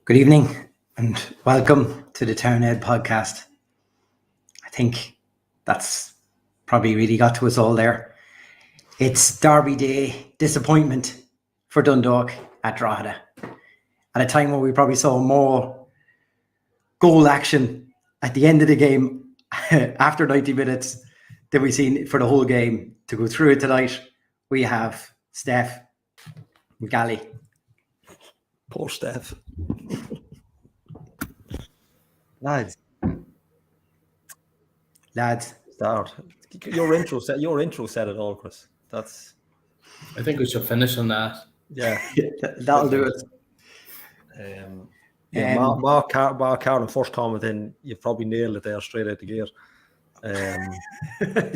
Good evening and welcome to the Townhead podcast. I think that's probably really got to us all there. It's Derby Day disappointment for Dundalk at Drogheda. At a time where we probably saw more goal action at the end of the game after 90 minutes than we've seen for the whole game. To go through it tonight, we have Steph and Gally. Poor Steph. Lads. Start. Your intro said it all, Chris. I think we should finish on that. Yeah. That'll do it. Mark Carlin first comment in, you've probably nailed it there straight out the gate.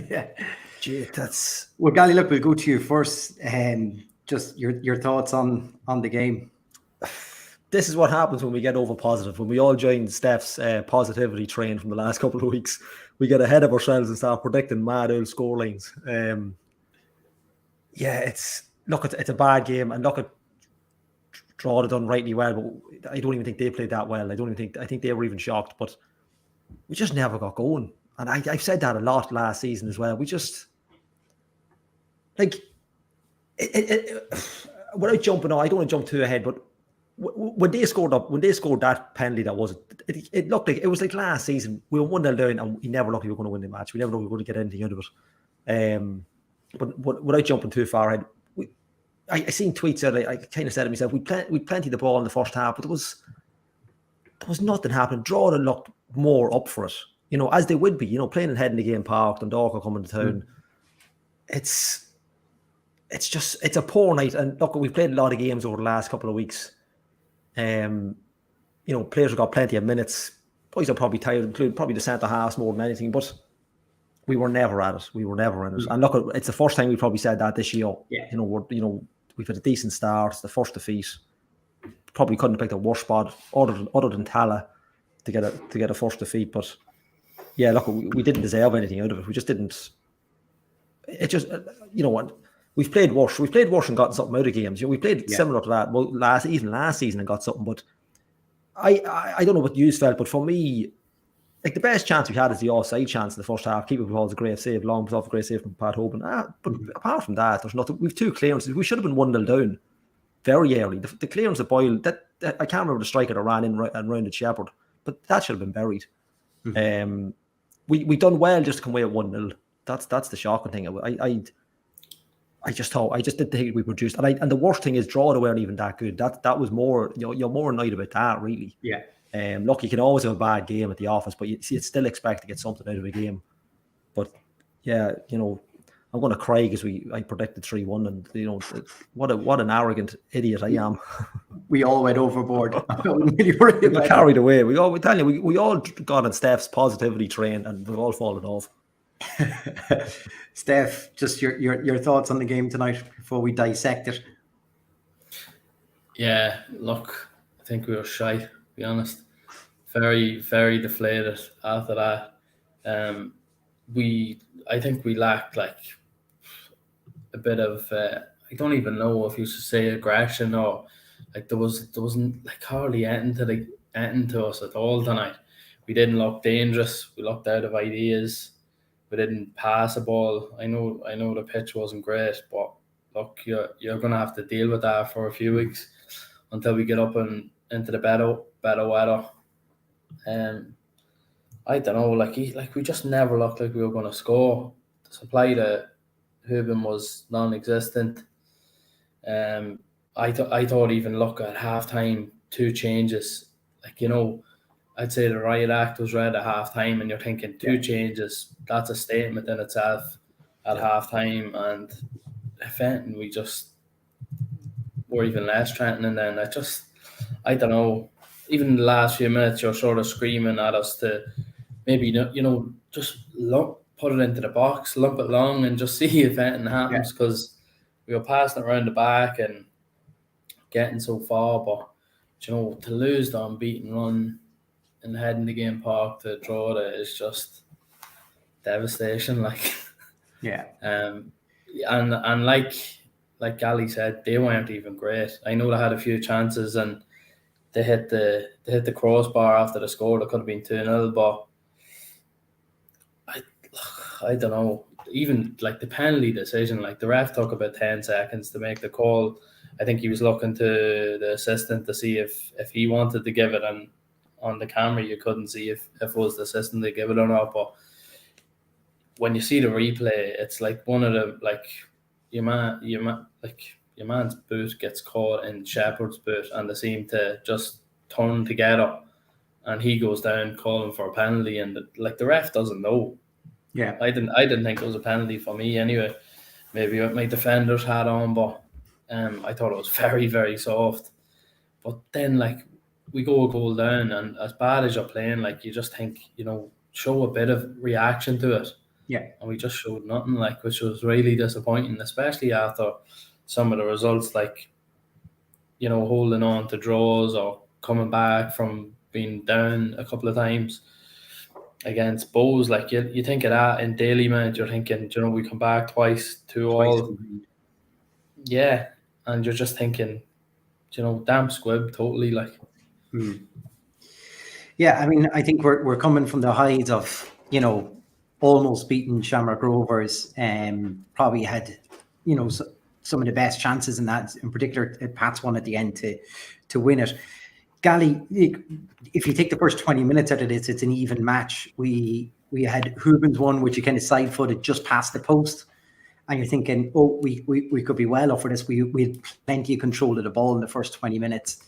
Yeah. Gee, that's... Well, Gally, look, we'll go to you first. Just your thoughts on the game. This is what happens when we get over positive. When we all join Steph's positivity train from the last couple of weeks, we get ahead of ourselves and start predicting mad old scorelines. It's a bad game, and look at Drogheda done rightly well, but I don't even think they played that well. I think they were even shocked, but we just never got going. And I've said that a lot last season as well. We just without jumping on, I don't want to jump too ahead, but when they scored that penalty, it looked like it was like last season. We were 1-0 down, and we never looked like we were going to win the match. We never looked like we were going to get anything out of it. But without jumping too far ahead, I seen tweets that I kind of said to myself, we plenty the ball in the first half, but there was nothing happening. Drogheda looked more up for it, as they would be, playing in Head in the Game Park, Dundalk are coming to town. It's a poor night, and look, we've played a lot of games over the last couple of weeks. Players have got plenty of minutes. Boys are probably tired, including probably the centre halves more than anything, but we were never at it. We were never in it. And look, it's the first time we probably said that this year. Yeah. We've had a decent start. It's the first defeat. Probably couldn't have picked a worse spot other than Tala to get a first defeat. But yeah, look, we didn't deserve anything out of it. We just didn't. It just, what. We've played worse. We've played worse and gotten something out of games. We played similar to that last season and got something. But I don't know what you felt, but for me, like the best chance we had is the offside chance in the first half. Keeper was a great save, long was off a great save from Pat Hoban. But apart from that, there's nothing. We've 2 clearances. We should have been 1-0 down very early. The clearance of Boyle, that I can't remember the striker that ran in and rounded Shepherd, but that should have been buried. We done well just to come away at 1-0. That's the shocking thing. I just didn't think we produced, and the worst thing is Drogheda weren't even that good. That was more, you're more annoyed about that, really. Yeah. Look, you can always have a bad game at the office, but you'd still expect to get something out of a game. But yeah, I'm going to cry because I predicted 3-1, and what an arrogant idiot I am. We all went overboard. We carried away. We all got on Steph's positivity train, and we've all fallen off. Steph, just your thoughts on the game tonight before we dissect it. Yeah, look, I think we were shy, to be honest. Very, very deflated after that. I think we lacked like a bit of I don't even know if you should say aggression, or like there wasn't like hardly anything to us at all tonight. We didn't look dangerous. We looked out of ideas. We didn't pass a ball. I know the pitch wasn't great, but look, you're going to have to deal with that for a few weeks until we get up and into the better weather. I don't know, like we just never looked like we were going to score. The supply to Hoban was non-existent. I thought even look at halftime, 2 changes, I'd say the riot act was read at halftime, and you're thinking 2 changes. That's a statement in itself at halftime. And if anything, we just were even less threatening then. I don't know. Even in the last few minutes, you're sort of screaming at us to maybe, just put it into the box, lump it long, and just see if anything happens, because we were passing it around the back and getting so far. But, to lose the unbeaten run and Head in the Game Park to Drogheda is just devastation. And like Gally said, they weren't even great. I know they had a few chances, and they hit the crossbar after the score. That could have been 2-0, but I don't know. Even like the penalty decision, like the ref took about 10 seconds to make the call. I think he was looking to the assistant to see if he wanted to give it, and on the camera you couldn't see if it was the assistant to give it or not. But when you see the replay, it's like one of the your man's boot gets caught in Shepherd's boot, and they seem to just turn together, and he goes down calling for a penalty, and the ref doesn't know. Yeah, I didn't think it was a penalty for me anyway. Maybe my defenders had on, but I thought it was very, very soft. But then we go a goal down, and as bad as you're playing, you just think, show a bit of reaction to it. Yeah. And we just showed nothing, which was really disappointing, especially after some of the results, holding on to draws or coming back from being down a couple of times against Bows. You think of that in daily minute, you're thinking, we come back twice, 2-2. Yeah, and you're just thinking, damn squib, totally Yeah, I mean, I think we're coming from the heights of, almost beating Shamrock Rovers, probably had, some of the best chances in that, in particular, Pat's one at the end to win it. Gally, if you take the first 20 minutes out of this, it's an even match. We had Hubin's one, which you kind of side-footed just past the post, and you're thinking, oh, we could be well up for this. We had plenty of control of the ball in the first 20 minutes.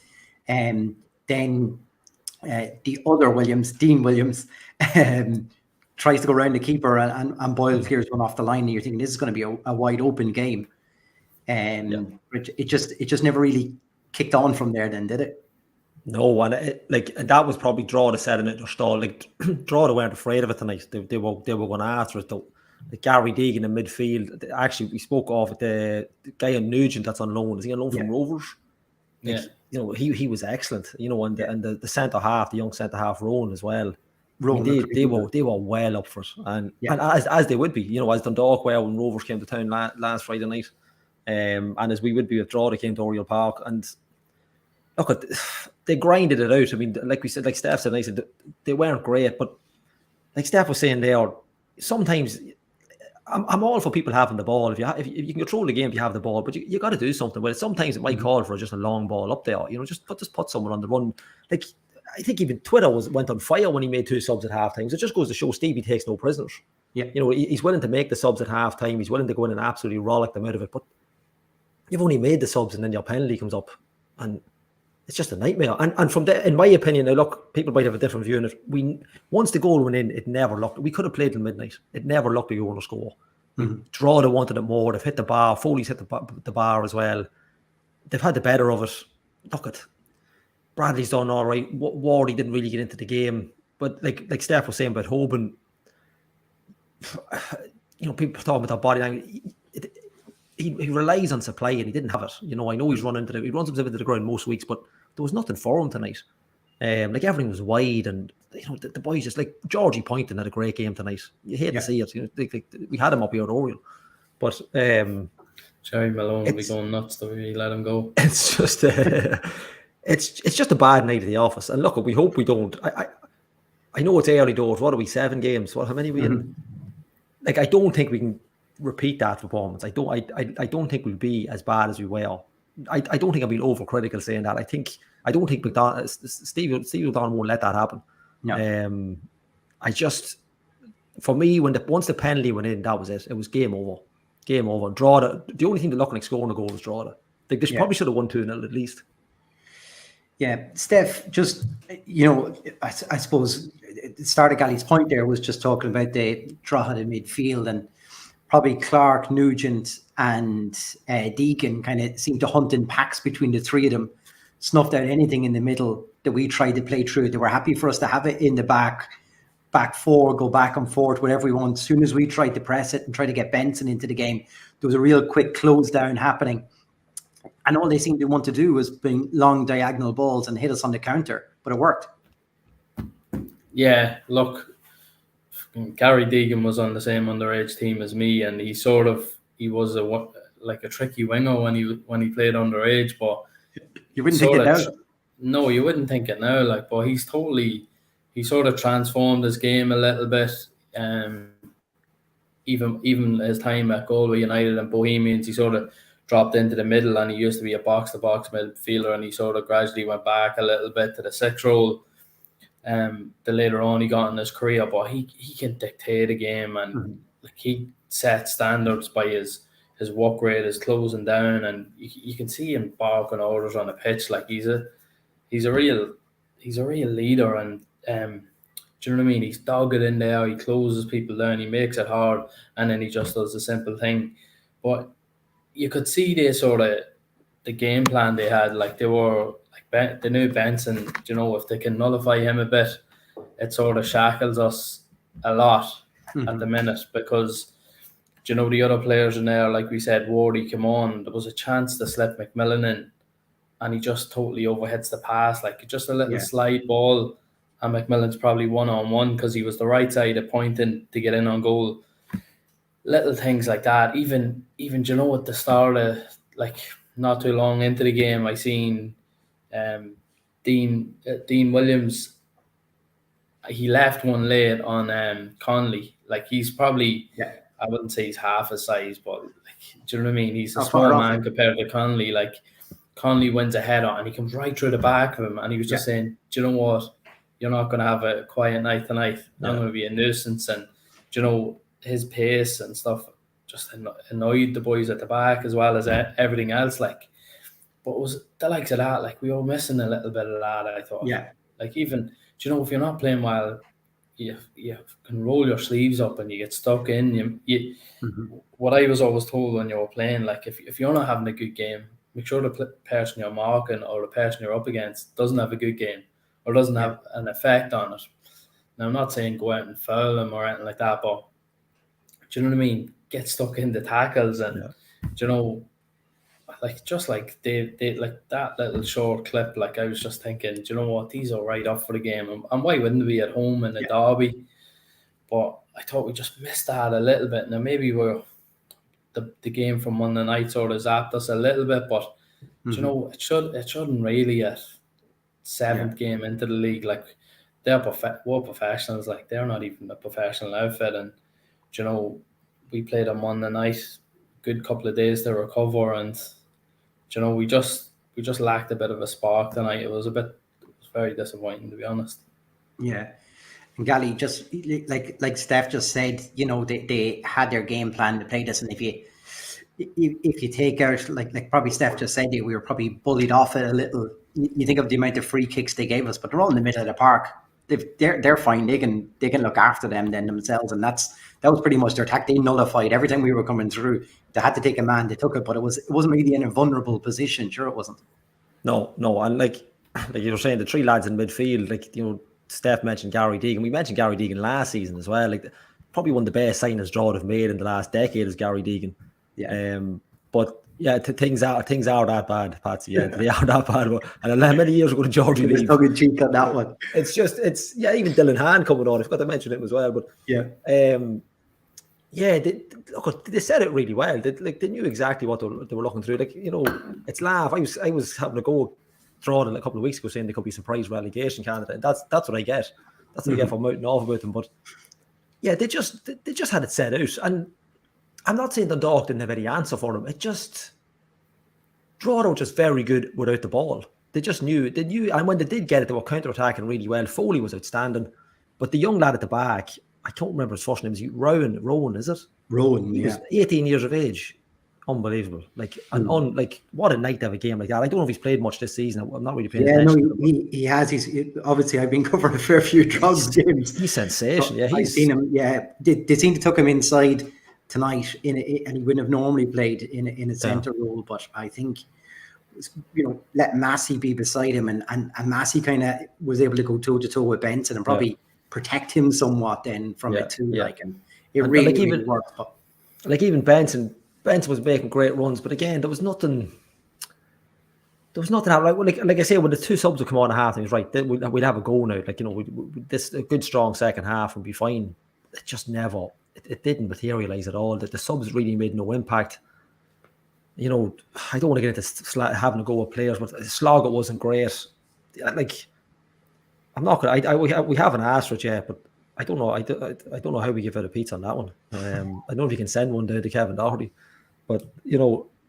Then the other Dean Williams, tries to go around the keeper, and Boyle clears one off the line, and you're thinking this is going to be a wide open game. It just never really kicked on from there then, did it? No, and that was probably Drogheda setting it in their stall. Drogheda weren't afraid of it tonight. They were going after it though. Gary Deegan in midfield. Actually, we spoke of the guy in Nugent that's on loan. Is he on loan from Rovers? Yeah. He was excellent. And the centre half, the young centre half, Rowan as well. Rowan, they were well up for it, and as they would be. As Dundalk were when Rovers came to town last Friday night, and as we would be if Drogheda came to Oriel Park. And look, they grinded it out. I mean, like we said, like Steph said, they weren't great, but like Steph was saying there, sometimes I'm all for people having the ball. If you can control the game, if you have the ball, but you got to do something with it. Sometimes it might call for just a long ball up there. Just put someone on the run. I think even Twitter went on fire when he made 2 subs at halftime. It just goes to show Stevie takes no prisoners. Yeah, he's willing to make the subs at halftime. He's willing to go in and absolutely rollick them out of it. But you've only made the subs, and then your penalty comes up, and it's just a nightmare. And from there, in my opinion, now look, people might have a different view on it. Once the goal went in, it never looked. We could have played till midnight. It never looked like you were going to score. Drogheda wanted it more. They've hit the bar. Foley's hit the bar as well. They've had the better of it. Look at Bradley's done all right. Wardy didn't really get into the game, but like Steph was saying about Hoban, people talking about that body language. He relies on supply, and he didn't have it. I know he runs himself into the ground most weeks, but there was nothing for him tonight. Everything was wide, and the boys just like Georgie Poynton had a great game tonight. You hate to see it. We had him up here at Oriel, but Jerry Malone will be going nuts the way he let him go. It's just it's just a bad night at the office. And look, we hope we don't. I know it's early doors. What are we? 7 games? How many are we in? I don't think we can repeat that performance. I don't think we'll be as bad as we were. I don't think I'm being overcritical saying that. I don't think Steve O'Donnell won't let that happen. No. For me, once the penalty went in, that was it. It was game over. Game over. Drogheda. The only thing that looked like scoring a goal was Drogheda. They probably should have won 2-0 at least. Yeah, Steph, just, I suppose the start of Gally's point there was just talking about the Drogheda midfield, and probably Clark, Nugent and Deegan kind of seemed to hunt in packs between the three of them, snuffed out anything in the middle that we tried to play through. They were happy for us to have it in the back 4, go back and forth, whatever we want. As soon as we tried to press it and try to get Benson into the game, there was a real quick close down happening. And all they seemed to want to do was bring long diagonal balls and hit us on the counter, but it worked. Yeah, look, Gary Deegan was on the same underage team as me, and he was a tricky winger when he played underage, but you wouldn't take it out. no, you wouldn't think it now. Like, but he sort of transformed his game a little bit. Even his time at Galway United and Bohemians, he sort of dropped into the middle, and he used to be a box-to-box midfielder, and he sort of gradually went back a little bit to the 6 role. The later on he got in his career, but he can dictate a game, and like he set standards by his work rate, his closing down, and you can see him barking orders on the pitch. Like he's a real leader, and do you know what I mean? He's dogged in there. He closes people down. He makes it hard, and then he just does the simple thing. But you could see the game plan they had. Like they were like they knew Benson. You know, if they can nullify him a bit, it sort of shackles us a lot at the minute, because you know the other players in there, like we said, Wardy came on. There was a chance to slip McMillan in, and he just totally overhits the pass, like just a little slide ball. And McMillan's probably 1-on-1 because he was the right side of pointing to get in on goal. Little things like that. Even you know, at the start of, like, not too long into the game, I seen Dean Williams. He left one late on Conley. Like he's probably, I wouldn't say he's half his size, but like, do you know what I mean? He's a small man compared to Conley. Like Conley wins a header and he comes right through the back of him, and he was just saying, do you know what? You're not going to have a quiet night tonight. I'm going to be a nuisance. And, you know, his pace and stuff just annoyed the boys at the back as well as everything else. Like, but it was the likes of that. Like, we were missing a little bit of that, I thought. Yeah. Like, even, do you know, if you're not playing well, you can roll your sleeves up and you get stuck in. What I was always told when you were playing, like, if you're not having a good game, make sure the person you're marking or the person you're up against doesn't have a good game, or doesn't have an effect on it. Now, I'm not saying go out and foul them or anything like that, but do you know what I mean? Get stuck in the tackles, and do you know, like just like they like that little short clip. Like I was just thinking, do you know what? These are right up for the game, and why wouldn't we at home in the derby? But I thought we just missed that a little bit. Now maybe the game from Monday night sort of zapped us a little bit, but do you know, it shouldn't really yet. 7th game into the league, like we're professionals, like they're not even a professional outfit, and you know, we played on Monday night, good couple of days to recover, and you know, we just lacked a bit of a spark tonight. It was very disappointing, to be honest. Yeah. And Gally, just like Steph just said, you know, they had their game plan to play this, and if you take out, like probably Steph just said, we were probably bullied off it a little. You think of the amount of free kicks they gave us, but they're all in the middle of the park. They're fine. They can look after them then themselves, and that was pretty much their attack. They nullified everything we were coming through. They had to take a man. They took it, but it wasn't really in a vulnerable position. Sure, it wasn't. No, and like you were saying, the 3 lads in midfield, like, you know, Steph mentioned Gary Deegan. We mentioned Gary Deegan last season as well. Like probably one of the best signings Drogheda have made in the last decade is Gary Deegan. Yeah. But yeah, things are that bad, Patsy. Yeah, they are that bad. And many years ago, Georgie leave. Tongue in cheek on that one. It's even Dylan Hand coming on. I forgot to mention him as well. But they said it really well. They knew exactly what they were looking through. Like, you know, it's laugh. I was having a go Drogheda a couple of weeks ago saying they could be surprise relegation candidate. And that's what I get. That's what I get for mouthing off about them. But yeah, they just had it set out. And I'm not saying Dundalk didn't have any answer for them. Drogheda were just very good without the ball. They knew, and when they did get it, they were counter-attacking really well. Foley was outstanding. But the young lad at the back, I can't remember his first name. Is Rowan, is it? Rowan, He was 18 years of age. Unbelievable. Like, what a night to have a game like that. I don't know if he's played much this season. I'm not really paying attention. No, he has. Obviously, I've been covering a fair few drugs games. He's sensational. Yeah, I've seen him. Yeah, they seem to took him inside tonight and he wouldn't have normally played in a centre role, but I think, you know, let Massey be beside him, and Massey kind of was able to go toe to toe with Benson and probably protect him somewhat then from it too. Yeah. Like, and it really worked. But like even Benson was making great runs, but again, there was nothing. Like I say, when the 2 subs would come on at half, and he's right, we'd have a go now. Like, you know, this a good strong second half and be fine. It just never. It didn't materialize at all. That the subs really made no impact. You know, I don't want to get into having to go with players, but Sloggett wasn't great. like, I'm not going to, we haven't asked for it yet, but I don't know. I don't know how we give out a pizza on that one. I don't know if you can send one down to Kevin Doherty, but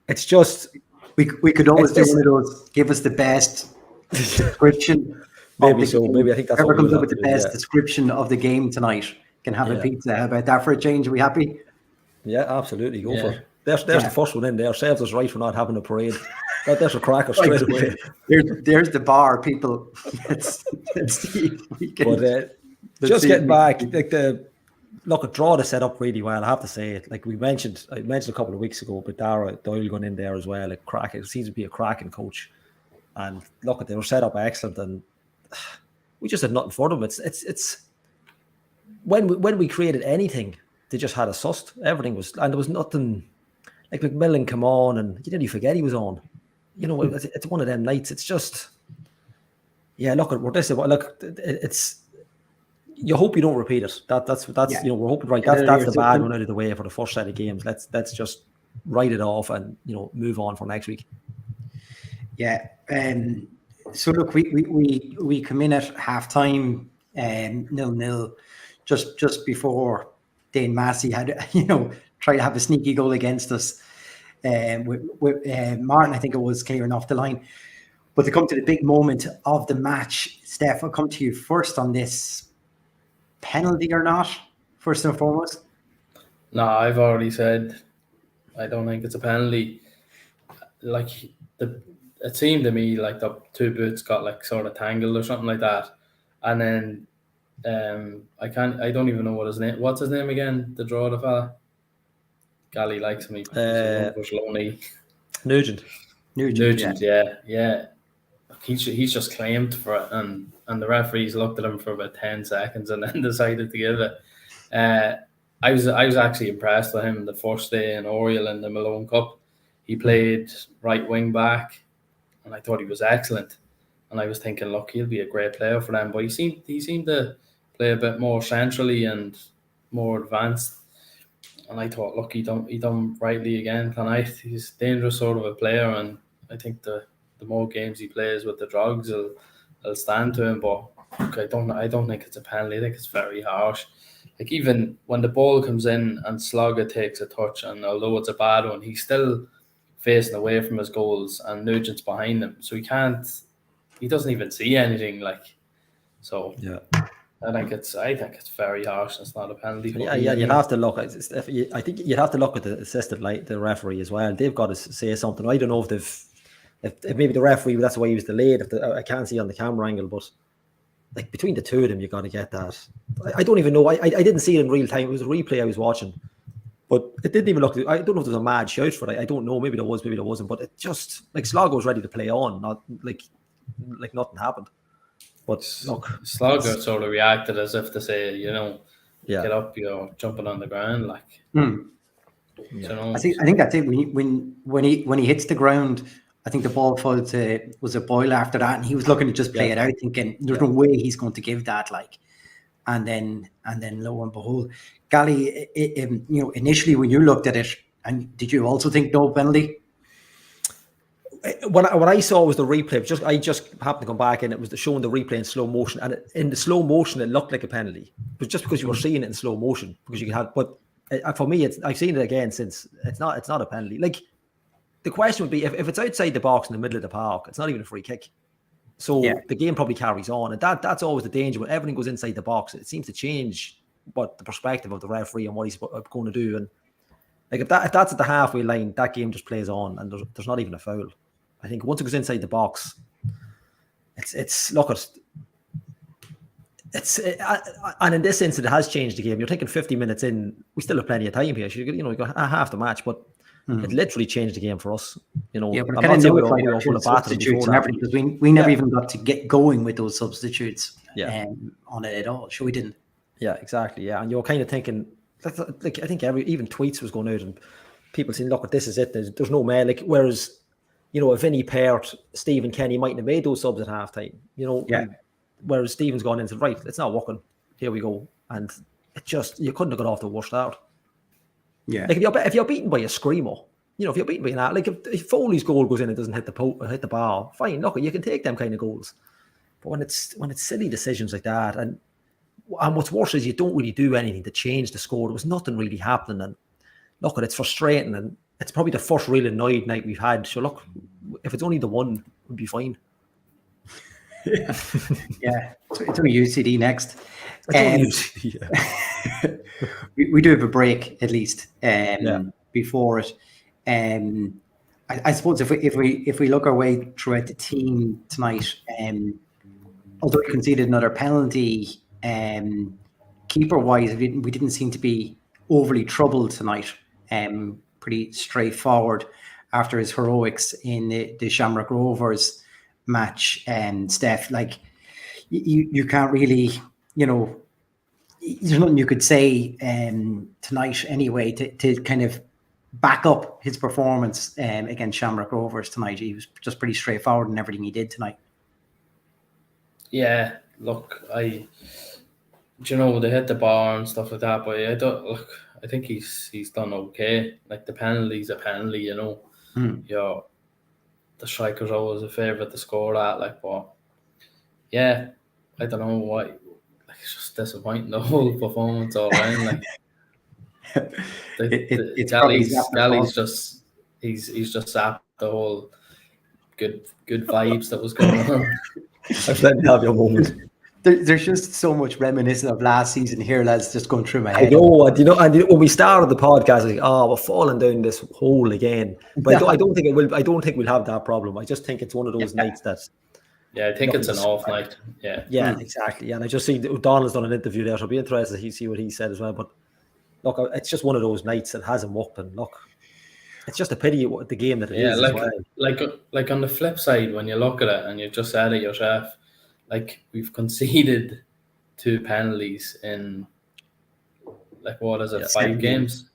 it's just we could always do one of those. Give us the best description. Maybe so. Maybe I think that's whoever what comes up with the best description of the game tonight can have a pizza. How about that for a change? Are we happy? Yeah, absolutely. Go for it. There's the first one in there. Serves us right for not having a parade. There's a cracker straight away. There's the bar, people. Let's see if we can. But getting back, Drogheda set up really well. I have to say it. Like I mentioned a couple of weeks ago, but Dara Doyle going in there as well. It seems to be a cracking coach, and they were set up excellent, and we just had nothing for them. It's when we created anything, they just had us sussed. Everything was, and there was nothing. Like McMillan come on, and you didn't even forget he was on. It's one of them nights. It's just, it's. You hope you don't repeat it. That's we're hoping right. That's the bad one out of the way for the first set of games. Let's just write it off and move on for next week. Yeah. So look, we come in at halftime, 0-0, just before Dane Massey had try to have a sneaky goal against us. With Martin, I think it was clearing off the line. But to come to the big moment of the match, Steph, I'll come to you first on this. Penalty or not, first and foremost? No, I've already said I don't think it's a penalty. Like it seemed to me like the two boots got like sort of tangled or something like that, and then I don't even know what's his name again, the Drogheda fella. Gally likes me. Nugent, yeah. He's just claimed for it, and the referees looked at him for about 10 seconds and then decided to give it. I was actually impressed with him the first day in Oriel in the Malone Cup. He played right wing back, and I thought he was excellent. And I was thinking, look, he'll be a great player for them. But he seemed to play a bit more centrally and more advanced. And I thought, look, he done rightly again tonight. He's a dangerous sort of a player, and I think the more games he plays with the Drogs, will stand to him. But look, I don't think it's a penalty. I think it's very harsh. Like even when the ball comes in and Slogga takes a touch, and although it's a bad one, he's still facing away from his goals, and Nugent's behind him, so he doesn't even see anything. Like, so yeah. I think it's very harsh. It's not a penalty. Yeah, you'd have to look. I think you'd have to look at the assistant, like the referee as well. They've got to say something. I don't know if maybe the referee, that's why he was delayed. I can't see on the camera angle, but like between the two of them, you got to get that. I don't even know. I didn't see it in real time. It was a replay I was watching, but it didn't even look. I don't know if there was a mad shout for it. I don't know. Maybe there was. Maybe there wasn't. But it just like Slogga was ready to play on. Not like nothing happened. But look, Slogga sort of reacted as if to say, get up, you're jumping on the ground, like. I think that's it. When he hits the ground, I think the ball was a Boyle after that, and he was looking to just play it out, thinking there's no way he's going to give that, like. And then lo and behold, Gally, initially when you looked at it, and did you also think no penalty? What I saw was the replay. I just happened to come back, and it was showing the replay in slow motion. And in the slow motion, it looked like a penalty. But just because you were seeing it in slow motion, because you could have. But for me, I've seen it again since it's not a penalty. Like the question would be if it's outside the box in the middle of the park, it's not even a free kick. So the game probably carries on, and that's always the danger when everything goes inside the box. It seems to change what the perspective of the referee and what he's going to do. And like if that's at the halfway line, that game just plays on, and there's not even a foul. I think once it goes inside the box, and in this instance, it has changed the game. You're thinking 50 minutes in, we still have plenty of time here. You got half the match, but it literally changed the game for us. But I'm not saying we substitutes and everything, because we never even got to get going with those substitutes on it at all. Sure, we didn't. Yeah, exactly. Yeah, and you're kind of thinking, like I think even tweets was going out and people saying, "Look, this is it. There's no man." Like whereas. If Vinny Peart, Stephen Kenny mightn't have made those subs at halftime, whereas Stephen's gone in and said, right, it's not working. Here we go. And it just, you couldn't have got off the worst start. Yeah. Like if you're beaten by a screamer, if you're beaten by an like if Foley's goal goes in and doesn't hit the bar, fine, look, you can take them kind of goals. But when it's silly decisions like that, and what's worse is you don't really do anything to change the score. There was nothing really happening, and look, it's frustrating, and it's probably the first real annoyed night we've had. So look, if it's only the one, we'll be fine. Yeah, it's only UCD next. UCD, we do have a break at least before it. I suppose if we look our way throughout the team tonight, although we conceded another penalty, keeper wise, we didn't seem to be overly troubled tonight. Pretty straightforward after his heroics in the Shamrock Rovers match. Steph, like you can't really, there's nothing you could say tonight anyway to kind of back up his performance against Shamrock Rovers tonight. He was just pretty straightforward in everything he did tonight. Yeah, look, they hit the bar and stuff like that, but I think he's done okay. Like, the penalty's a penalty, the striker's always a favourite to score that, but yeah, I don't know why. Like, it's just disappointing, the whole performance all around. Like, Galley's just he's just sapped the whole good vibes that was going on. I've let me have your moment. There's just so much reminiscent of last season here, lads, just going through my head. I know, and when we started the podcast, like, we're falling down this hole again. But I don't think it will. I don't think we'll have that problem. I just think it's one of those nights that. Yeah, I think it's an off night. Yeah. Yeah, exactly. Yeah, and I just see O'Donnell's done an interview there, so I'll be interested to see what he said as well. But look, it's just one of those nights that hasn't worked, and look, it's just a pity the game that it is. Like, as well. like on the flip side, when you look at it and you've just said it yourself, like, we've conceded 2 penalties in, like, what is it, 5 games?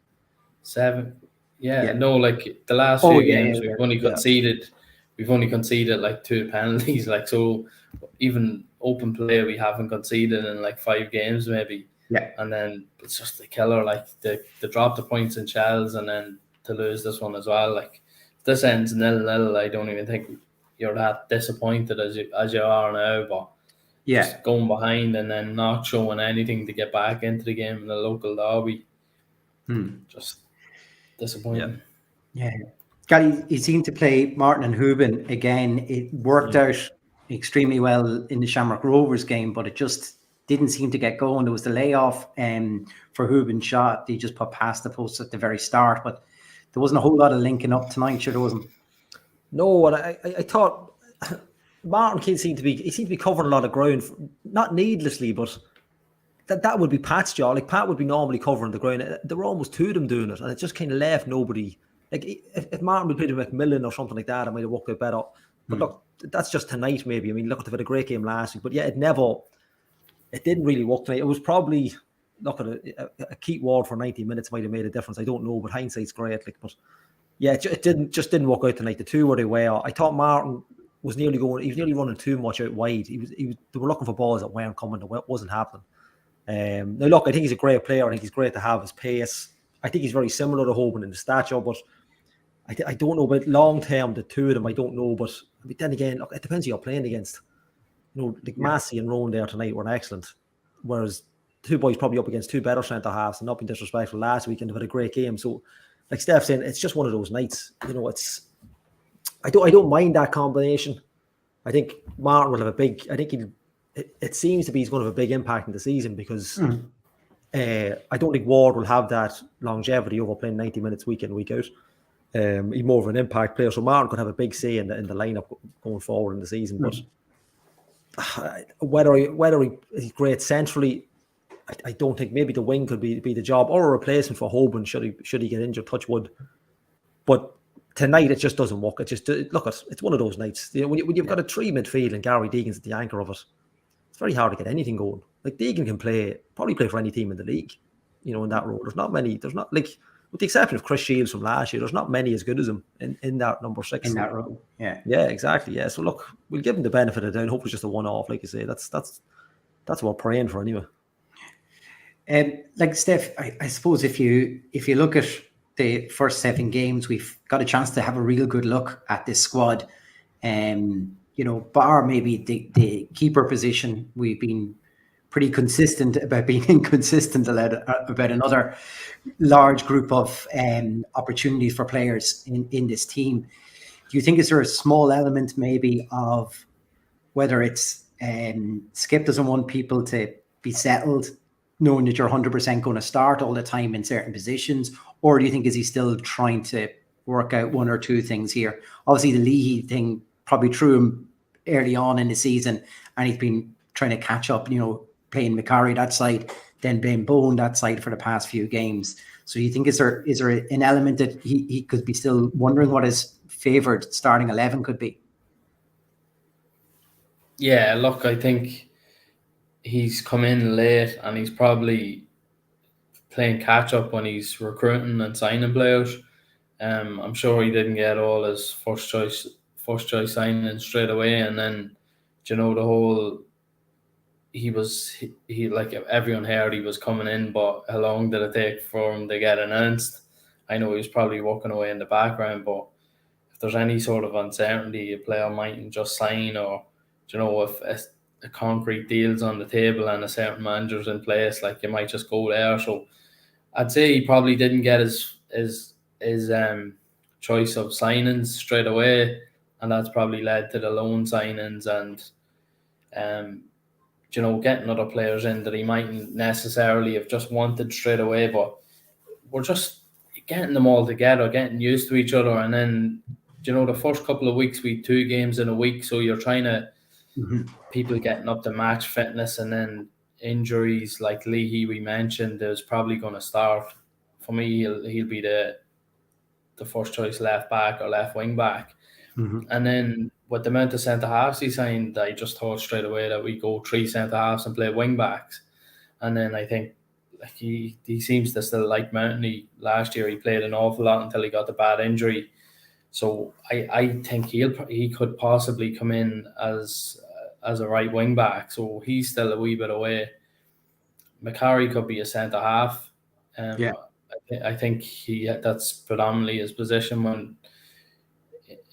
7? Yeah, no, like, the last few games we've only conceded like 2 penalties. Like, so even open play we haven't conceded in like 5 games maybe. Yeah. And then it's just the killer, like they drop the points in Shells and then to lose this one as well. Like, this ends 0-0. I don't even think you're that disappointed as you are now, but just going behind and then not showing anything to get back into the game in the local derby. Just disappointing. Yeah. Gary, he seemed to play Martin and Hooben again. It worked out extremely well in the Shamrock Rovers game, but it just didn't seem to get going. There was the layoff for Hooben's shot. They just put past the post at the very start, but there wasn't a whole lot of linking up tonight. Sure, there wasn't. No, and I thought Martin seemed to be covering a lot of ground, not needlessly, but that would be Pat's job. Like, Pat would be normally covering the ground. There were almost 2 of them doing it, and it just kind of left nobody. Like, if Martin would play to McMillan or something like that, it might have worked out better. But look, that's just tonight maybe. I mean, look, they've had a great game last week, but yeah, it didn't really work tonight. It was probably, look, a Keith Ward for 90 minutes might have made a difference. I don't know, but hindsight's great. Like, but yeah, it didn't work out tonight. The 2 were they were. I thought Martin was nearly running too much out wide. They were looking for balls that weren't coming, that wasn't happening. Now look, I think he's a great player. I think he's great to have his pace. I think he's very similar to Hoban in the stature, but I don't know about long term, the 2 of them, I don't know. But then again, look, it depends who you're playing against. Like Massey and Rowan there tonight were excellent. Whereas 2 boys probably up against 2 better centre halves, and not being disrespectful last week, and they've had a great game. So, like Steph saying, it's just one of those nights. I don't mind that combination. I think Martin will have it seems to be he's going to have a big impact in the season because I don't think Ward will have that longevity over playing 90 minutes week in, week out. He's more of an impact player. So Martin could have a big say in the lineup going forward in the season. But whether he's great centrally, I don't think. Maybe the wing could be the job, or a replacement for Hoban should he get injured, touch wood. But tonight it just doesn't work. It's one of those nights. When you've got a 3 midfield and Gary Deegan's at the anchor of it, it's very hard to get anything going. Like, Deegan can probably play for any team in the league, in that role. There's not, like, with the exception of Chris Shields from last year, there's not many as good as him in that number 6. In that role, yeah. Yeah, exactly, yeah. So, look, we'll give him the benefit of the doubt. Hopefully it's just a one-off, like you say. That's what we're praying for anyway. Like, Steph, I suppose if you look at the first 7 games, we've got a chance to have a real good look at this squad. bar maybe the keeper position, we've been pretty consistent about being inconsistent about another large group of opportunities for players in this team. Do you think is there a small element maybe of whether it's Skip doesn't want people to be settled, knowing that you're 100% going to start all the time in certain positions, or do you think is he still trying to work out one or two things here? Obviously, the Leahy thing probably threw him early on in the season, and he's been trying to catch up. Playing Macari that side, then playing Bone that side for the past few games. So you think is there an element that he could be still wondering what his favoured starting 11 could be? Yeah, look, I think he's come in late and he's probably playing catch up when he's recruiting and signing players. I'm sure he didn't get all his first choice signing straight away, and then the whole he like everyone heard he was coming in, but how long did it take for him to get announced? I know he was probably walking away in the background, but if there's any sort of uncertainty, a player mightn't just sign, or if a concrete deal's on the table and a certain manager's in place, like you might just go there. So I'd say he probably didn't get his choice of signings straight away, and that's probably led to the loan signings and getting other players in that he mightn't necessarily have just wanted straight away. But we're just getting them all together, getting used to each other, and then the first couple of weeks we had 2 games in a week, so you're trying to people getting up to match fitness, and then injuries like Leahy we mentioned is probably going to start. For me, he'll be the first choice left back or left wing back. And then with the amount of centre halves he signed, I just thought straight away that we go 3 centre halves and play wing backs. And then I think like he seems to still like Mountney. Last year he played an awful lot until he got the bad injury. So I think he could possibly come in as a right wing back. So he's still a wee bit away. Macari could be a centre half. I think that's predominantly his position when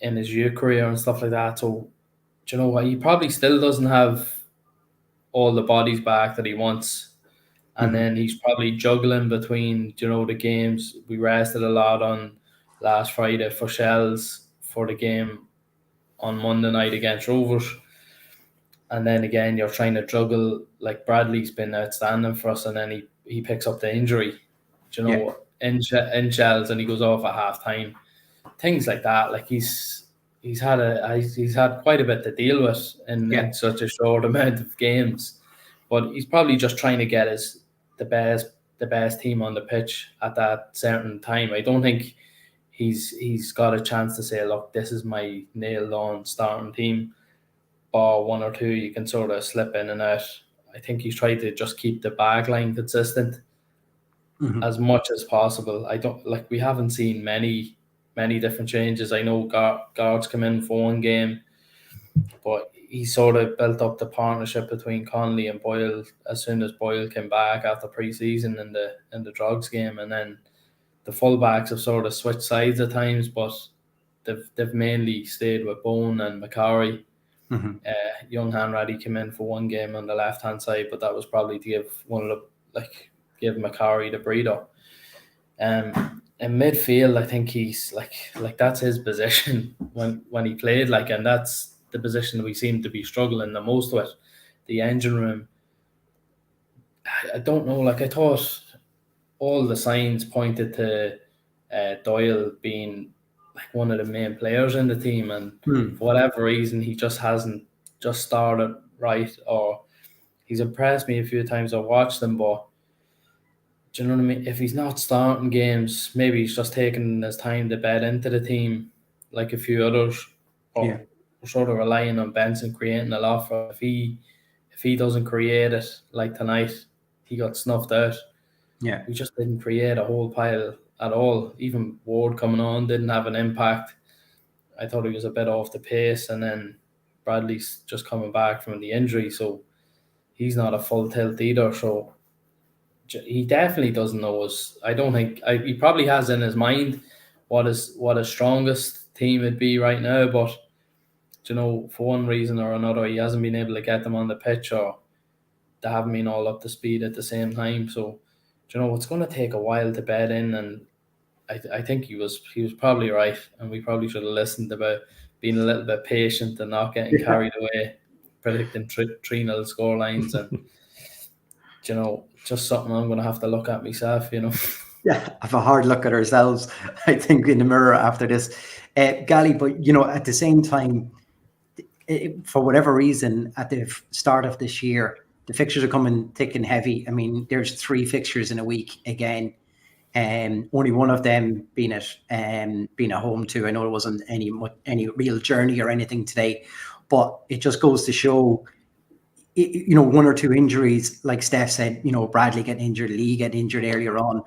in his youth career and stuff like that. So do you know what? He probably still doesn't have all the bodies back that he wants. And then he's probably juggling between, the games. We rested a lot on last Friday for Shells for the game on Monday night against Rovers. And then again, you're trying to juggle, like Bradley's been outstanding for us, and then he picks up the injury, in Shells, and he goes off at half time. Things like that. Like he's had quite a bit to deal with in such a short amount of games. But he's probably just trying to get the best team on the pitch at that certain time. I don't think he's got a chance to say, look, this is my nailed on starting team. Or 1 or 2 you can sort of slip in and out. I think he's tried to just keep the back line consistent as much as possible. We haven't seen many different changes. I know guards come in for one game, but he sort of built up the partnership between Connolly and Boyle as soon as Boyle came back after pre-season in the Drugs game, and then the fullbacks have sort of switched sides at times, but they've mainly stayed with Bone and Macari. Young Hanratty came in for one game on the left hand side, but that was probably to give Macari the breather. In midfield, I think he's like that's his position when he played, and that's the position we seem to be struggling the most with. The engine room, I don't know. I thought all the signs pointed to Doyle being one of the main players in the team, and for whatever reason he just hasn't just started right, or he's impressed me a few times. I've watched him, but do you know what I mean? If he's not starting games, maybe he's just taking his time to bed into the team like a few others. We're sort of relying on Benson creating a lot for if he doesn't create it, like tonight he got snuffed out. We just didn't create a whole pile at all. Even Ward coming on didn't have an impact. I thought he was a bit off the pace, and then Bradley's just coming back from the injury, so he's not a full tilt either. So he definitely doesn't know us. I don't think he probably has in his mind what his strongest team would be right now, but you know, for one reason or another, he hasn't been able to get them on the pitch, or they haven't been all up to speed at the same time. So, you know, it's going to take a while to bed in, and I think he was probably right, and we probably should have listened about being a little bit patient and not getting carried away, predicting 3-0 score lines, and you know, just something I'm going to have to look at myself, you know. Yeah, have a hard look at ourselves, I think, in the mirror after this. Gally, but, you know, at the same time, for whatever reason, at the start of this year, the fixtures are coming thick and heavy. I mean, there's 3 fixtures in a week again. Only one of them being at home too. I know it wasn't any real journey or anything today, but it just goes to show, you know, 1 or 2 injuries, like Steph said, you know, Bradley getting injured, Lee getting injured earlier on.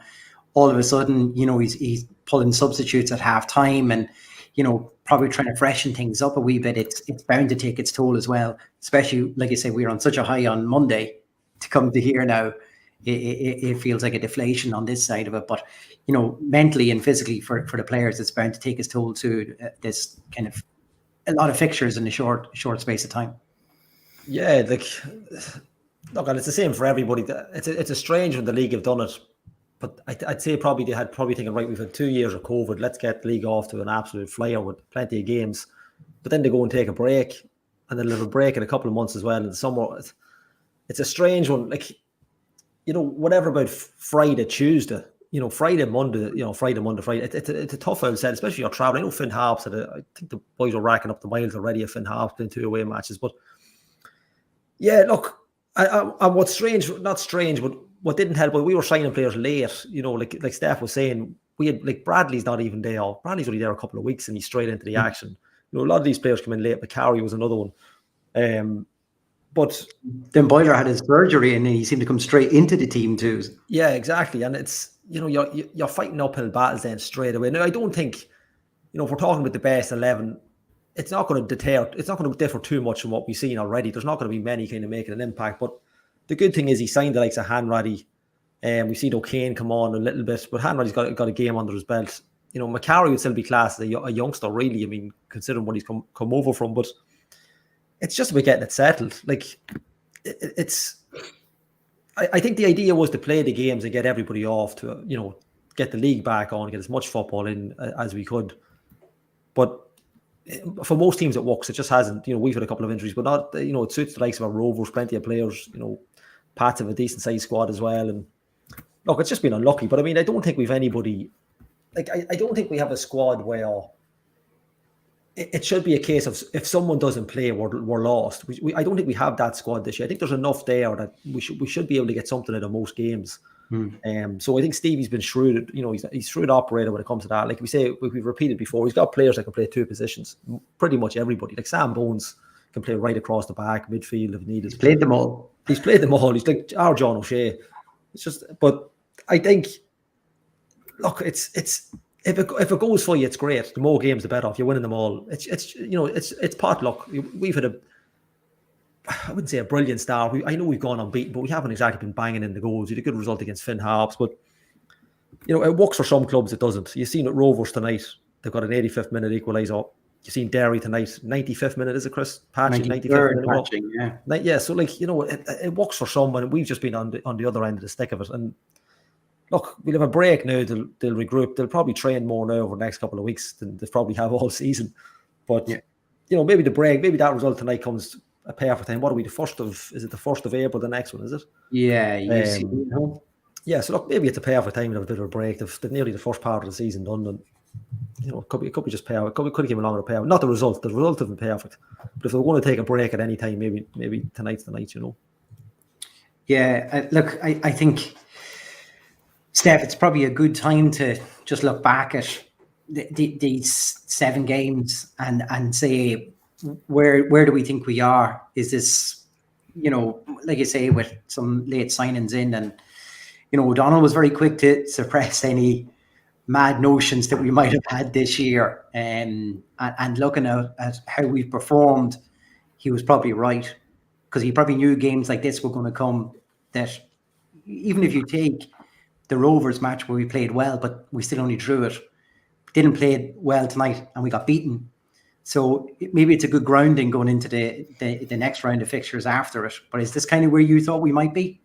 All of a sudden, you know, he's pulling substitutes at half time, and, you know, probably trying to freshen things up a wee bit. It's bound to take its toll as well, especially, like I say, we were on such a high on Monday. To come to here now, it feels like a deflation on this side of it. But, you know, mentally and physically for the players, it's bound to take its toll to this kind of a lot of fixtures in a short space of time. Yeah, like, look, and it's the same for everybody. It's a strange when the league have done it, but I'd say probably they had thinking, right, we've had 2 years of COVID, let's get the league off to an absolute flyer with plenty of games. But then they go and take a break, and then they'll have a break in a couple of months as well in the summer. It's a strange one. Like, you know, whatever about Friday, Tuesday, you know, Friday, Monday, Friday. It's a tough outset, especially you're traveling. I know Finn Harps, I think the boys were racking up the miles already of Finn Harps playing 2 away matches. But yeah, look, I what's strange, not strange, but what didn't help, but we were signing players late, you know, like Steph was saying, we had, like, Bradley's not even there. Bradley's only there a couple of weeks and he's straight into the action. You know, a lot of these players come in late. McCarry was another one. But then Boyler had his surgery and he seemed to come straight into the team too. Yeah, exactly. And it's, you know, you're fighting uphill battles then straight away. Now, I don't think, you know, if we're talking about the best 11, it's not going to differ too much from what we've seen already. There's not going to be many kind of making an impact. But the good thing is he signed the likes of Hanratty. We've seen O'Kane come on a little bit, but Hanratty's got a game under his belt. You know, McCarry would still be classed as a youngster, really. I mean, considering what he's come over from. But it's just about getting it settled. Like, I think the idea was to play the games and get everybody off to, you know, get the league back on, get as much football in as we could. But for most teams it works. It just hasn't. You know, we've had a couple of injuries, but not, you know, it suits the likes of our Rovers, plenty of players. You know, Pats have a decent sized squad as well. And look, it's just been unlucky. But I mean, I don't think we've anybody, like, I don't think we have a squad where it should be a case of if someone doesn't play, we're lost. I don't think we have that squad this year. I think there's enough there that we should be able to get something out of most games. So I think Stevie's been shrewd. You know, he's shrewd operator when it comes to that. Like we've repeated before, he's got players that can play 2 positions. Pretty much everybody. Like Sam Bones can play right across the back, midfield if needed. He's played them all. He's like our John O'Shea. It's just, but I think, look, it's. If it goes for you, it's great. The more games, the better. If you're winning them all, it's you know, it's pot luck. We've had I wouldn't say a brilliant start. I know we've gone unbeaten, but we haven't exactly been banging in the goals. We had a good result against Finn Harps, but you know, it works for some clubs. It doesn't. You've seen at Rovers tonight. They've got an 85th minute equaliser. You've seen Derry tonight, 95th minute. Is it Chris Patching? 95th minute. Patching, yeah. So like, you know, it works for some, and we've just been on the other end of the stick of it. And look, we'll have a break now. They'll regroup. They'll probably train more now over the next couple of weeks than they probably have all season. But you know, maybe the break, maybe that result tonight comes a perfect time. What are we? Is it the 1st of April? The next one, is it? Yeah. Yeah. So look, maybe it's a perfect time to have a bit of a break. They've nearly the first part of the season done, and you know, it could be just perfect. Could have given longer to perfect. Not the result. The result isn't perfect. But if they're going to take a break at any time, maybe tonight's the night. You know. Yeah. Look, I think, Steph, it's probably a good time to just look back at these 7 games and say, where do we think we are? Is this, you know, like you say, with some late signings in, and you know, O'Donnell was very quick to suppress any mad notions that we might have had this year, and looking at how we've performed, he was probably right, because he probably knew games like this were going to come. That even if you take the Rovers match where we played well, but we still only drew it, didn't play it well tonight, and we got beaten. So maybe it's a good grounding going into the next round of fixtures after it. But is this kind of where you thought we might be?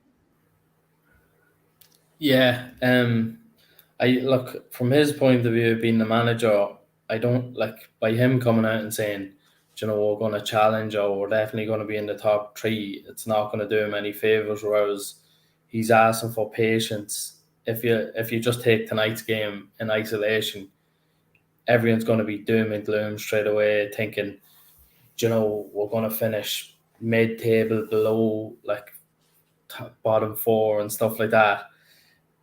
Yeah. I look from his point of view, being the manager. I don't like by him coming out and saying, you know, we're going to challenge or we're definitely going to be in the top three. It's not going to do him any favors. Whereas he's asking for patience. If you just take tonight's game in isolation, everyone's going to be doom and gloom straight away, thinking, you know, we're going to finish mid-table below, like bottom four and stuff like that.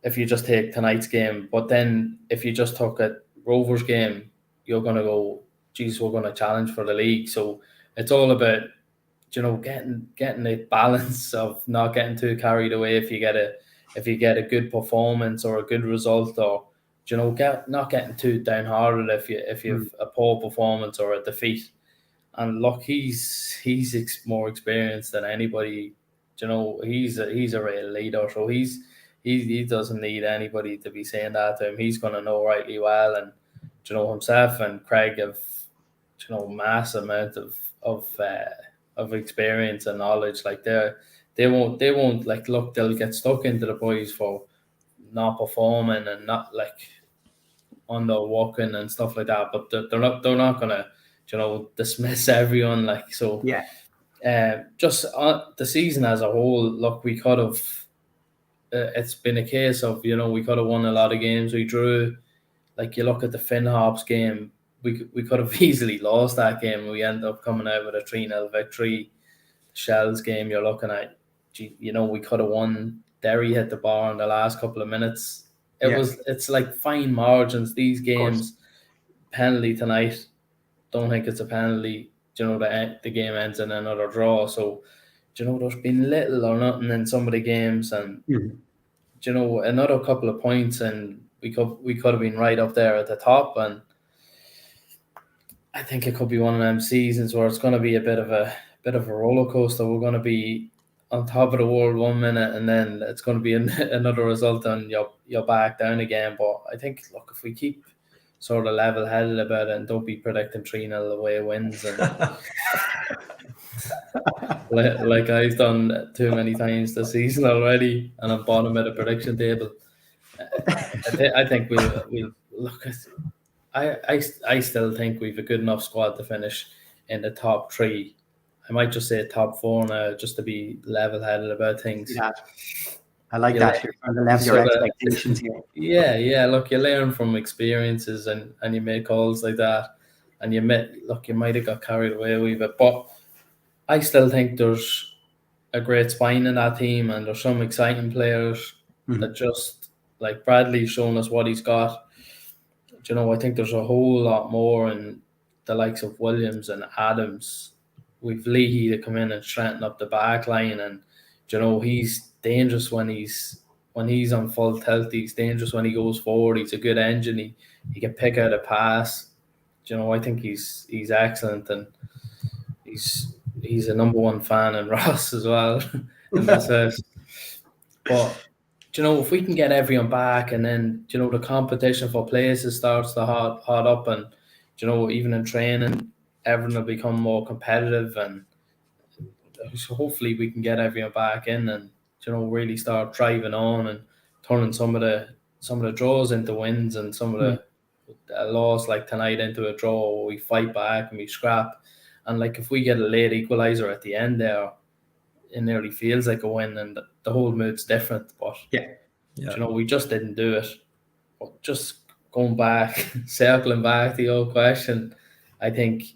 If you just take tonight's game, but then if you just took a Rovers game, you're going to go, geez, we're going to challenge for the league. So it's all about, you know, getting a balance of not getting too carried away. If you get a good performance or a good result, or you know, not getting too downhearted if you've a poor performance or a defeat. And look, he's more experienced than anybody. You know, he's a real leader, so he doesn't need anybody to be saying that to him. He's going to know rightly well, and you know, himself and Craig have, you know, massive amount of experience and knowledge. Like they won't like look. They'll get stuck into the boys for not performing and not like underworking and stuff like that. But they're not gonna, you know, dismiss everyone like so. Yeah. Just the season as a whole, look, we could have. It's been a case of, you know, we could have won a lot of games. We drew. Like you look at the Finn Hops game, we could have easily lost that game. We end up coming out with a 3-0 victory. Shell's game, you're looking at, you know, we could have won. Derry hit the bar in the last couple of minutes. It's like fine margins. These games, penalty tonight, don't think it's a penalty. You know, the game ends in another draw. So, you know, there's been little or nothing in some of the games, and you know, another couple of points, and we could have been right up there at the top. And I think it could be one of them seasons where it's going to be a bit of a roller coaster. We're going to be on top of the world 1 minute, and then it's going to be another result, and you're back down again. But I think, look, if we keep sort of level-headed about it and don't be predicting 3-0 away wins, and like I've done too many times this season already, and I'm bottom of the prediction table. I think we'll look at. I still think we've a good enough squad to finish in the top three. I might just say top four now, just to be level-headed about things. Yeah. I like that. You're trying to level your expectations here. Yeah. Look, you learn from experiences, and you make calls like that, and you might have got carried away a wee bit, but I still think there's a great spine in that team, and there's some exciting players that just, like Bradley's shown us what he's got. You know, I think there's a whole lot more in the likes of Williams and Adams. We've Leahy to come in and strengthen up the back line, and you know, he's dangerous when he's on full tilt. He's dangerous when he goes forward. He's a good engine. He can pick out a pass. You know, I think he's excellent, and he's a number one fan in Ross as well in this house. But you know, if we can get everyone back, and then you know the competition for places starts to hot up, and you know, even in training, everyone will become more competitive, and so hopefully we can get everyone back in, and you know, really start driving on and turning some of the draws into wins, and some of the loss like tonight into a draw where we fight back and we scrap. And like if we get a late equaliser at the end there, it nearly feels like a win, and the whole mood's different. But you know, we just didn't do it. But just going back, circling back to your question, I think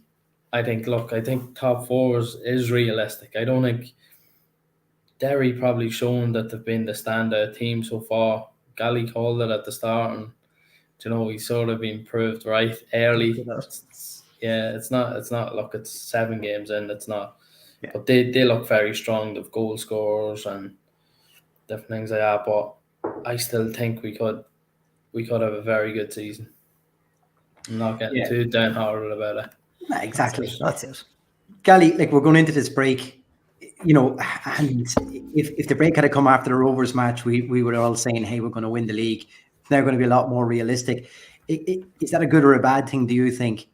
top four is realistic. I don't think Derry probably shown that they've been the standout team so far. Gally called it at the start, and you know, he's sort of been proved right early. It's not. Look, it's 7 games in. It's not. Yeah. But they look very strong. They've goal scorers and different things like that. But I still think we could have a very good season. I'm not getting too downhearted about it. No, exactly. That's it. Gally, like we're going into this break, you know, and if the break had come after the Rovers match, we were all saying, hey, we're going to win the league. They're going to be a lot more realistic. Is that a good or a bad thing, do you think?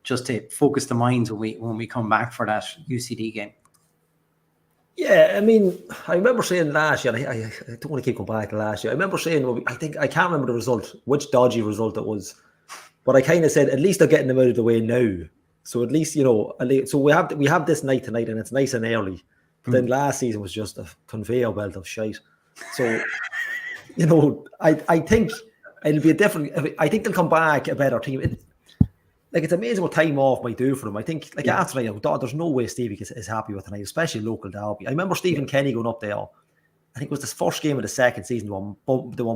just to focus the minds when we come back for that UCD game? Yeah, I mean, I remember saying last year, I don't want to keep going back to last year. I remember saying, I can't remember the result, which dodgy result it was, but I kind of said, at least they're getting them out of the way now. So at least, so we have this night tonight and it's nice and early. But then last season was just a conveyor belt of shite. So, I think it'll be I think they'll come back a better team. It's amazing what time off might do for them. I think, after tonight, there's no way Stevie is happy with tonight, especially local derby. I remember Stephen Kenny going up there. I think it was the first game of the second season. They won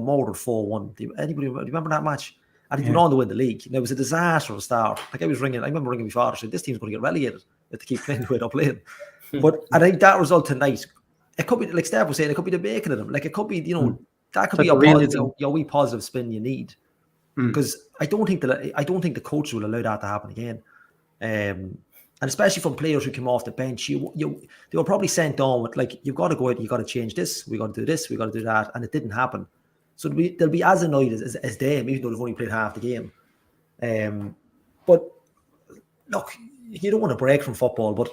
more than 4-1. Anybody remember that match? And he went on to win the league. It was a disaster at the start. I remember ringing my father saying, this team's going to get relegated if they keep playing the way they're playing. But I think that result tonight, it could be, like Steph was saying, it could be the making of them. It could be, that could be your wee positive spin you need. Because I don't think the coach will allow that to happen again, and especially from players who came off the bench, they were probably sent on with you've got to go out, you got to change this, we got to do this, we got to do that, and it didn't happen. So they'll be as annoyed as them, even though they've only played half the game. But look, you don't want to break from football, but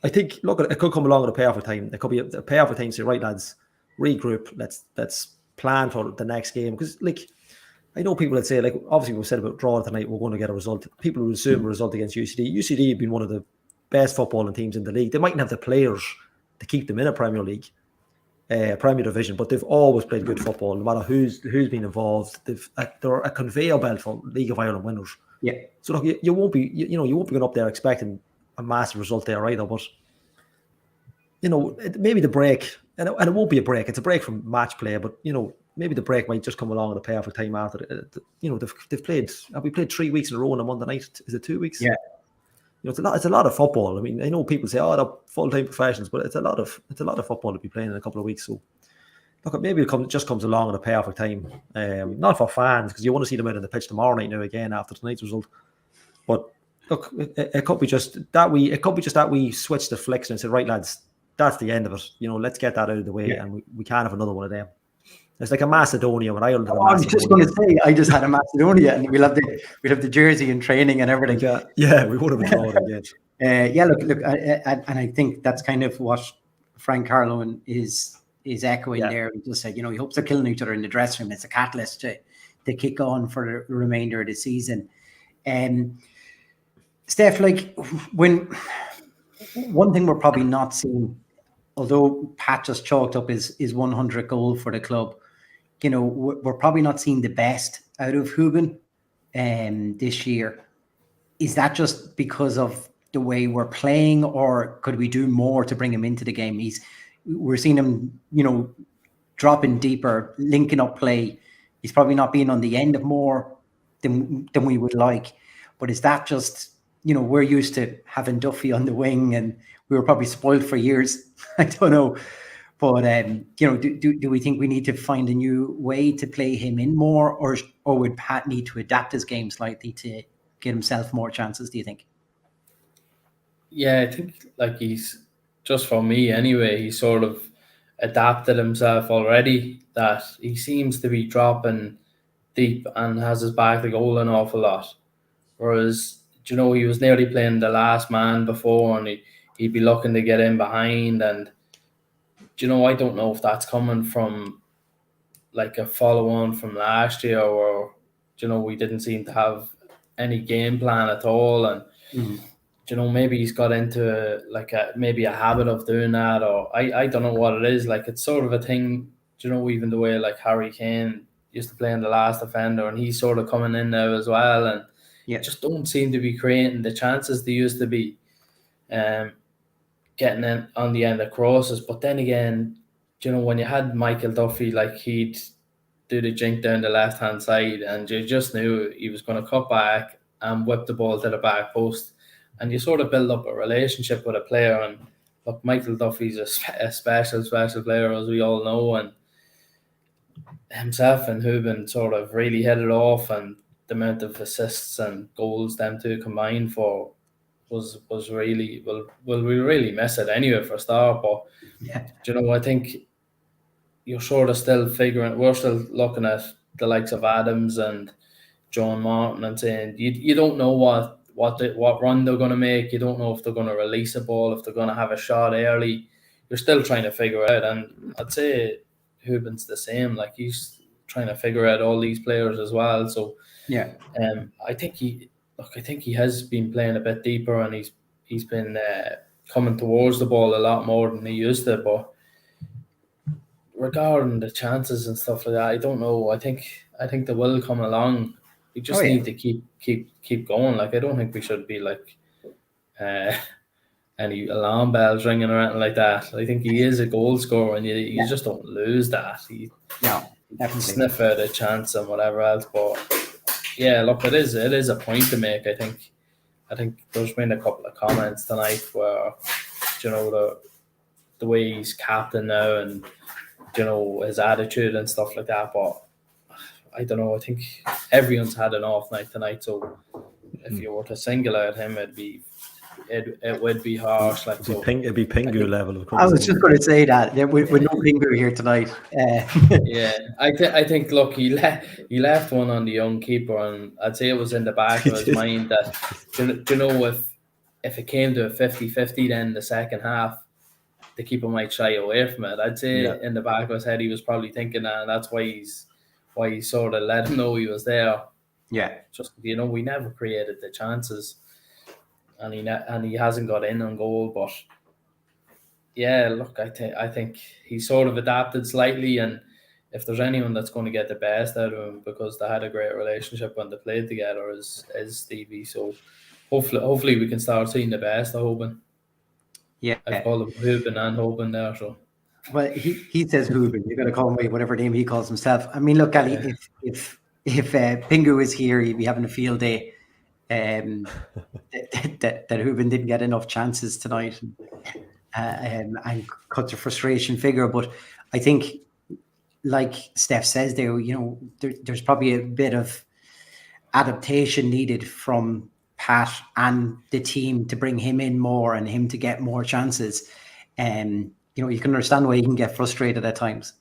I think it could come along at a perfect time. It could be a perfect time to say, right, lads, regroup. Let's plan for the next game because I know people that say, obviously we've said about draw tonight, we're going to get a result. People will assume a result against UCD. UCD have been one of the best footballing teams in the league. They mightn't have the players to keep them in a Premier League, Premier Division, but they've always played good football, no matter who's been involved. They're a conveyor belt for League of Ireland winners. Yeah. So look, you won't be going up there expecting a massive result there either. But maybe the break, and it won't be a break. It's a break from match play, but maybe the break might just come along at a perfect time after. They've played. Have we played 3 weeks in a row on a Monday night? Is it 2 weeks? Yeah. It's a lot of football. I mean, I know people say, "Oh, they're full-time professionals," but it's a lot of football to be playing in a couple of weeks. So, look, maybe it just comes along at a perfect time. Not for fans because you want to see them out on the pitch tomorrow night now again after tonight's result. But look, it could be just that we switched the flicks and said, "Right, lads, that's the end of it. Let's get that out of the way, and we can't have another one of them." It's like a Macedonia when Ireland had a Macedonia. I was just going to say, I just had a Macedonia, and we'll have the jersey and training and everything. Yeah, we would have been drawn again. Look, and I think that's kind of what Frank Carlowan is echoing there. He just said, he hopes they're killing each other in the dressing room. It's a catalyst to kick on for the remainder of the season. Steph, when one thing we're probably not seeing, although Pat just chalked up his 100th goal for the club, we're probably not seeing the best out of Hooben this year. Is that just because of the way we're playing, or could we do more to bring him into the game? We're seeing him, dropping deeper, linking up play. He's probably not being on the end of more than we would like. But is that just, we're used to having Duffy on the wing and we were probably spoiled for years. I don't know. But, do we think we need to find a new way to play him in more, or would Pat need to adapt his game slightly to get himself more chances, do you think? Yeah, I think he's, just for me anyway, he sort of adapted himself already, that he seems to be dropping deep and has his back to goal an awful lot. Whereas, he was nearly playing the last man before and he'd be looking to get in behind. And, I don't know if that's coming from a follow-on from last year or, we didn't seem to have any game plan at all. And, maybe he's got into maybe a habit of doing that, or I don't know what it is. It's sort of a thing, even the way Harry Kane used to play in the last defender, and he's sort of coming in now as well, and just don't seem to be creating the chances they used to be, getting in on the end of crosses. But then again, when you had Michael Duffy, he'd do the jink down the left hand side, and you just knew he was going to cut back and whip the ball to the back post. And you sort of build up a relationship with a player. And look, Michael Duffy's a special player, as we all know. And himself and Hooben sort of really hit it off. And the amount of assists and goals them two combined for was really, we really miss it anyway for a start. But, I think you're sort of still we're still looking at the likes of Adams and John Martin and saying you don't know what run they're going to make. You don't know if they're going to release a ball, if they're going to have a shot early. You're still trying to figure out. And I'd say Hubin's the same. Like, he's trying to figure out all these players as well. So Yeah. I think he has been playing a bit deeper, and he's been coming towards the ball a lot more than he used to. But regarding the chances and stuff like that, I don't know. I think they will come along. We just need to keep going. Like, I don't think we should be like any alarm bells ringing or anything like that. I think he is a goal scorer, and you just don't lose that. No, definitely. Sniff out a chance and whatever else. But yeah, look, it is a point to make. I think there's been a couple of comments tonight where, you know, the way he's captain now, and, you know, his attitude and stuff like that. But I don't know. I think everyone's had an off night tonight. So if you were to single out him, it would be harsh. Like, it'd be Pingu level of course. I was just going to say that with no Pingu here tonight. Yeah, I think. Look, he left one on the young keeper, and I'd say it was in the back of his mind that, do you know, if it came to a 50-50 then the second half, the keeper might shy away from it. I'd say in the back of his head he was probably thinking that, and that's why he sort of let him know he was there. Yeah, just, you know, we never created the chances, and he hasn't got in on goal. But yeah, look, I think he sort of adapted slightly, and if there's anyone that's going to get the best out of him, because they had a great relationship when they played together, is Stevie. So hopefully we can start seeing the best of Hoban. Yeah, I call him Hubin and Hoban there. So, well, he says Hubin. You're going to call him by whatever name he calls himself. I mean, look, Ali, if Pingu is here, he'd be having a field day. That Hubin didn't get enough chances tonight, and cuts a frustration figure. But I think, like Steph says there, you know, there's probably a bit of adaptation needed from Pat and the team to bring him in more and him to get more chances. You know, you can understand why he can get frustrated at times.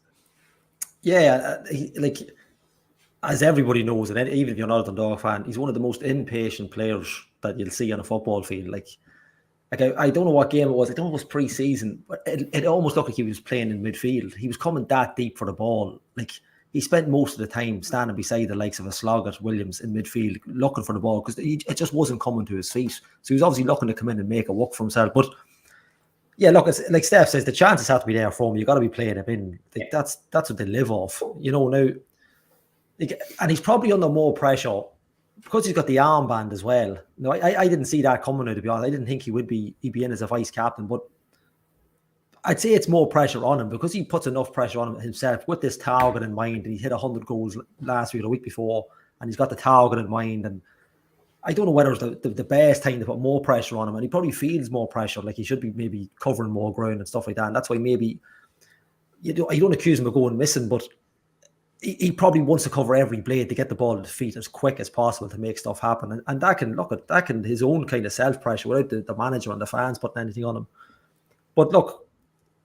Yeah, like, as everybody knows, and even if you're not a Dundalk fan, he's one of the most impatient players that you'll see on a football field. Like I don't know what game it was. I don't know if it was pre-season, but it almost looked like he was playing in midfield. He was coming that deep for the ball. Like, he spent most of the time standing beside the likes of a Sloggett, Williams in midfield, looking for the ball, because it just wasn't coming to his feet. So he was obviously looking to come in and make a work for himself. But yeah, look, it's, like Steph says, the chances have to be there for him. You got to be playing him in. Like, that's what they live off. You know, now, like, and he's probably under more pressure because he's got the armband as well. No, I didn't see that coming now, to be honest. I didn't think he'd be in as a vice captain, but I'd say it's more pressure on him because he puts enough pressure on himself with this target in mind. And he hit 100 goals last week or the week before, and he's got the target in mind. And I don't know whether it's the best time to put more pressure on him, and he probably feels more pressure, like he should be maybe covering more ground and stuff like that. And that's why maybe I don't accuse him of going missing, but he probably wants to cover every blade to get the ball at his feet as quick as possible to make stuff happen. And that can his own kind of self-pressure without the manager and the fans putting anything on him. But look,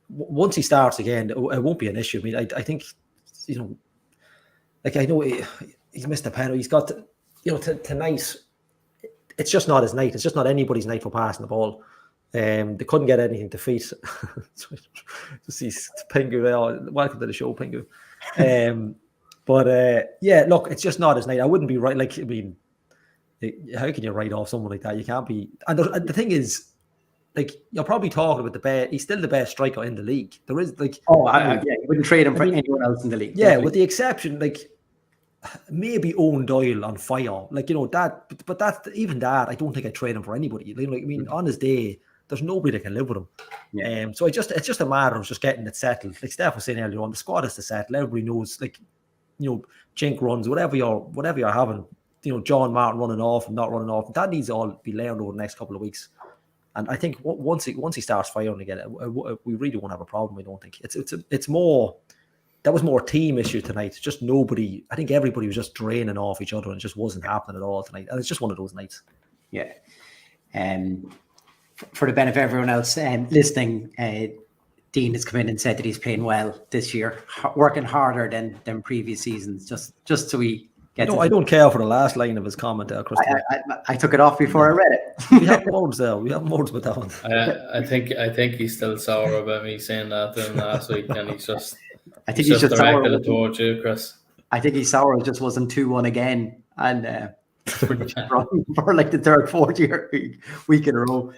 once he starts again, it won't be an issue. I mean, I think, you know, like, I know he's missed a penalty. He's got, you know, tonight, it's just not his night. It's just not anybody's night for passing the ball. They couldn't get anything to feet. To see Pingu there. Welcome to the show, Pingu. But yeah, look, it's just not his night. I wouldn't be right. Like, I mean, how can you write off someone like that? You can't be. And the thing is, like, you're probably talking about the best. He's still the best striker in the league. There is, like, yeah, you wouldn't trade him for anyone else in the league. Yeah, with the exception, like, maybe Owen Doyle on fire, like, you know, that. But that's even that. I don't think I'd trade him for anybody. Like, I mean, on his day, there's nobody that can live with him. Yeah. So it's just a matter of just getting it settled. Like Steph was saying earlier on, the squad is to settle. Everybody knows, like, you know, jink runs, whatever you're having, you know, John Martin running off and not running off. That needs to all be learned over the next couple of weeks. And I think once he starts firing again, we really won't have a problem. I don't think it's more. That was more team issue tonight. Just nobody. I think everybody was just draining off each other, and it just wasn't happening at all tonight. And it's just one of those nights. Yeah. For the benefit of everyone else listening, Dean has come in and said that he's playing well this year, working harder than previous seasons, just so we I don't care for the last line of his comment there, Chris. I took it off before I read it. We have modes there. We have modes with that one. I think he's still sour about me saying that to him last week, and he's just. I think he's just sour directed it towards you, Chris. I think he's sour. It just wasn't 2-1 again, and for like the third, fourth week in a row.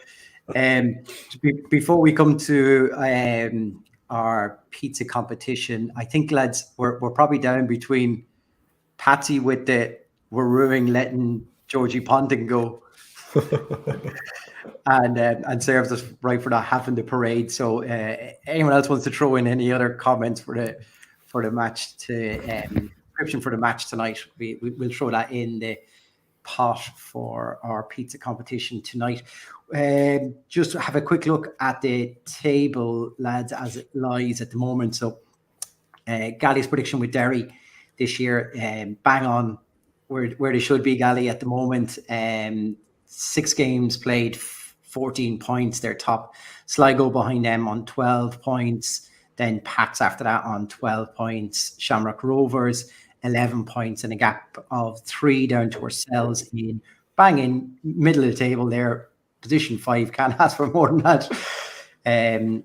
Before we come to our pizza competition, I think, lads, we're probably down between Patsy with we're ruining letting Georgie Ponting go, and serves us right for not having the parade. So anyone else wants to throw in any other comments for the match description for the match tonight, we'll throw that in the pot for our pizza competition tonight. Just have a quick look at the table, lads, as it lies at the moment. So Gally's prediction with Derry this year, bang on where they should be, Gally, at the moment. 6 games played, 14 points. They're top. Sligo behind them on 12 points. Then Pats after that on 12 points. Shamrock Rovers 11 points, and a gap of 3 down to ourselves in banging middle of the table there. Position 5, can't ask for more than that.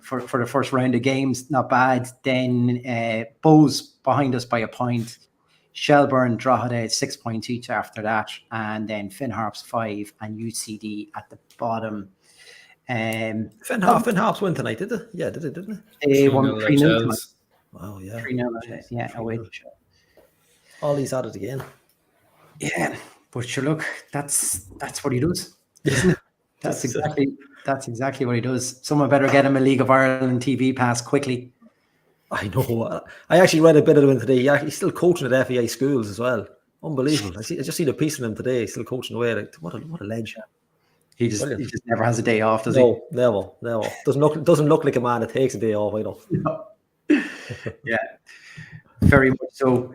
For the first round of games, not bad. Then Bows behind us by a point. Shelburne, Drogheda 6 points each after that, and then Finn Harps 5 and UCD at the bottom. Finn Harps won tonight, did they? Yeah, didn't they? They won 3-0 tonight. Wow, yeah. 3-0, yeah, away. All he's at it again. Yeah, but sure, look, that's what he does, isn't it? That's exactly what he does. Someone better get him a League of Ireland TV pass quickly. I know. I actually read a bit of him today. He's still coaching at FEI schools as well. Unbelievable. I just seen a piece of him today. He's still coaching away. Like, what a ledge. He just never has a day off, does he? No, never. Doesn't look like a man that takes a day off, I know. No. Yeah, very much so.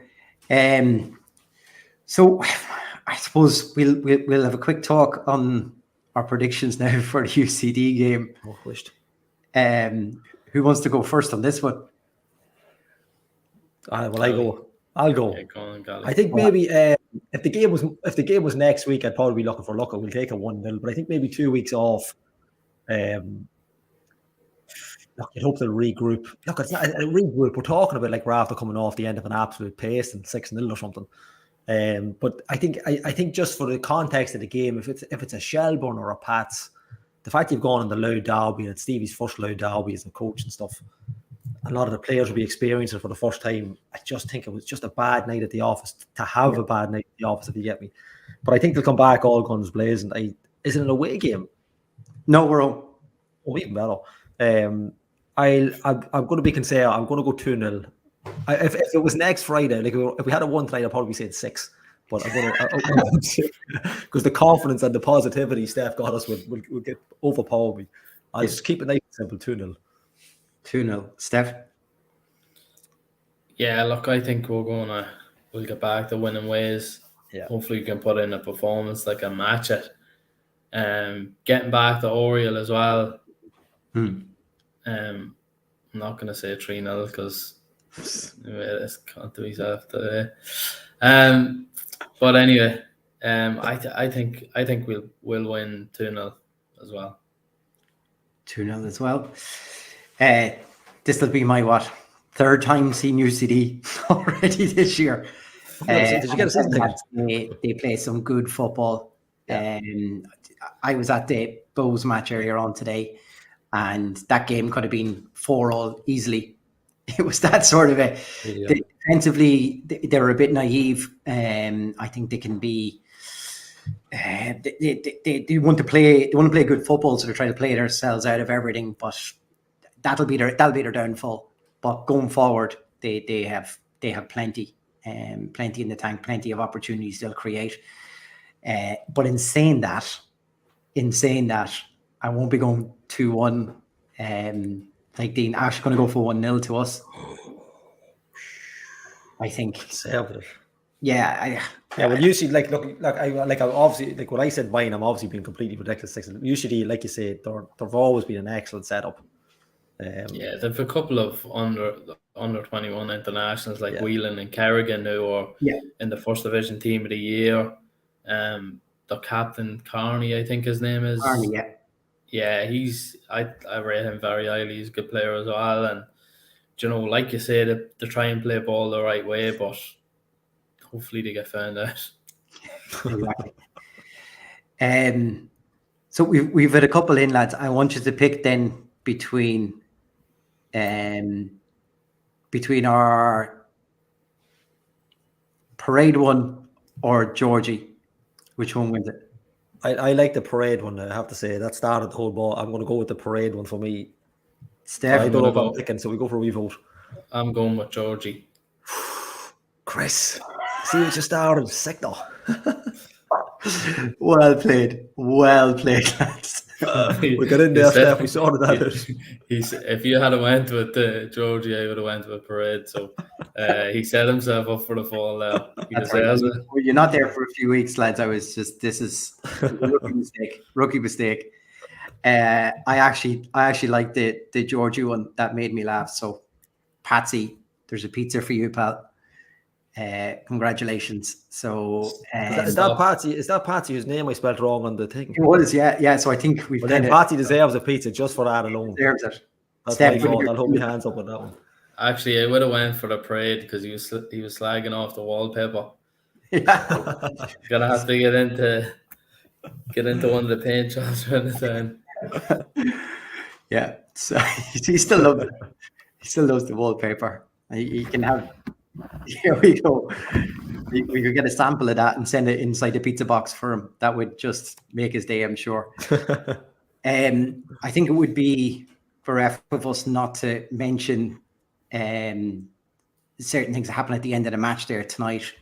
So I suppose we'll have a quick talk on our predictions now for the UCD game. Oh, wished. Who wants to go first on this one? I'll go. Okay, go on, I think maybe if the game was next week, I'd probably be looking for luck. We'll take a 1-0, but I think maybe 2 weeks off. Look, I'd hope they'll regroup. Look, it's not a regroup. We're talking about like Rafter coming off the end of an absolute pace and 6-0 or something. But I think just for the context of the game, if it's a Shelburne or a Pats, the fact you've gone on the Louth Derby and it's Stevie's first Louth Derby as a coach and stuff, a lot of the players will be experiencing it for the first time. I just think it was just a bad night at the office to have a bad night at the office, if you get me. But I think they'll come back all guns blazing. Is it an away game? No, we're home. Oh, even better. I'm going to be conservative. I'm going to go 2-0. If it was next Friday, like if we had a 1 tonight, I'd probably be saying 6. But I'm going to because the confidence and the positivity Steph got us will get overpower me. I'll just keep it nice and simple. 2-0. 2-0. Steph? Yeah, look, I think we'll get back to winning ways. Yeah. Hopefully we can put in a performance that can match it. Getting back to Oriel as well. I'm not going to say 3-0 because it's can't do himself today. But anyway, I think we'll win 2-0 as well. 2-0 as well. This will be my third time seeing UCD already this year. Did you get a season ticket? They play some good football. I was at the Bows match earlier on today, and that game could have been 4-4 easily. It was that sort of defensively, they were a bit naive. I think they can be. They want to play. They want to play good football, so they're trying to play themselves out of everything. But that'll be their downfall. But going forward, they have plenty in the tank, plenty of opportunities they'll create. But in saying that, I won't be going 2-1. Like Dean, Ash going to go for 1-0 to us. I think. Conservative. Yeah. Well, usually, I'm obviously, like what I said, mine, I'm obviously being completely ridiculous. Usually, like you say, they've always been an excellent setup. Yeah, they've a couple of under 21 internationals like Whelan and Kerrigan who are in the first division team of the year. The captain Carney, I think his name is. Carney, yeah. I rate him very highly. He's a good player as well, and like you say, they try and play ball the right way, but hopefully they get found out. Exactly. So we've had a couple in, lads. I want you to pick then between our parade one or Georgie. Which one wins it? I like the parade one. I have to say that started the whole ball. I'm going to go with the parade one for me. Steph, I don't know if I'm picking, so we go for a revote. I'm going with Georgie. Chris, see what you started. Sick though. Well played, lads. We got in there, Steph. We sorted that out. If you had went with Georgie, I would have went with parade. So he set himself up for the fall now. That's right. Well, you're not there for a few weeks, lads. This is a rookie mistake. I actually like the Georgie one. That made me laugh. So, Patsy, there's a pizza for you, pal. Congratulations. So is that Patsy? Is that Patsy whose name I spelled wrong on the thing? It was, yeah. So I think we've. Well, then Patsy deserves a pizza just for that alone. Deserves it. That's my fault. I'll hold my hands up on that one. Actually, I would have went for the parade because he was slagging off the wallpaper. Yeah. Gonna have to get into one of the paint jobs around the town. Yeah, so he still loves it. He still loves the wallpaper. He can have. Here we go. We could get a sample of that and send it inside the pizza box for him. That would just make his day, I'm sure. I think it would be for of us not to mention certain things that happen at the end of the match there tonight.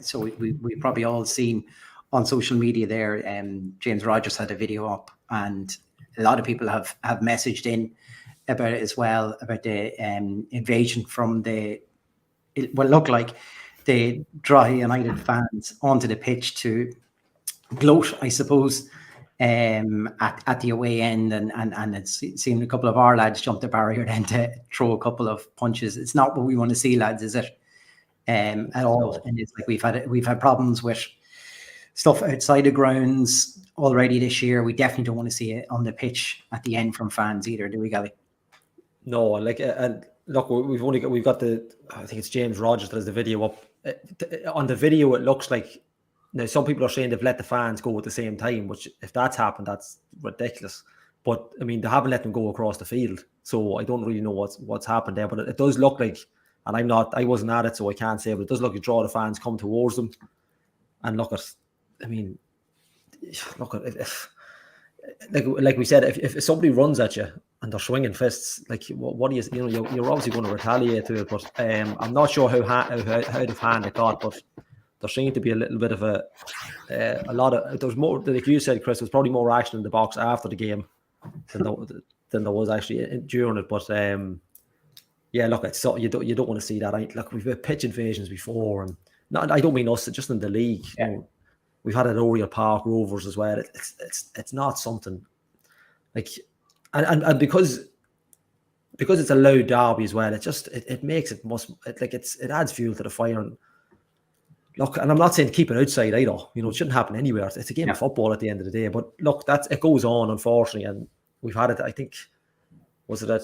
So we probably all seen on social media there. James Rogers had a video up, and a lot of people have messaged in about it as well, about the invasion from what looked like the Drogheda United fans onto the pitch to gloat, I suppose, at the away end, and it's seen a couple of our lads jump the barrier then to throw a couple of punches. It's not what we want to see, lads, is it? At all. And it's like we've had problems with stuff outside the grounds already this year. We definitely don't want to see it on the pitch at the end from fans either, do we, Gally? No, and look, we've got I think it's James Rogers that has the video up. On the video, it looks like now some people are saying they've let the fans go at the same time, which if that's happened, that's ridiculous. But I mean, they haven't let them go across the field, so I don't really know what's happened there. But it does look like, and I wasn't at it, so I can't say, but it does look like draw the fans come towards them. And look at, I mean, look at if like we said, if somebody runs at you and they're swinging fists, like what do you're obviously going to retaliate to it. But I'm not sure how out of hand it got, but there seemed to be a little bit of a lot of, there was more, like you said, Chris, there was probably more action in the box after the game than there was actually during it. But yeah, look, it's so you don't want to see that. Look, we've had pitch invasions before, and I don't mean us, just in the league. Yeah. You know, we've had it at Oriel Park Rovers as well. It's not something like, and because it's a loud derby as well, it makes it adds fuel to the fire. And look, and I'm not saying keep it outside either. You know, it shouldn't happen anywhere. It's a game of football at the end of the day. But look, it goes on, unfortunately, and we've had it. I think was it at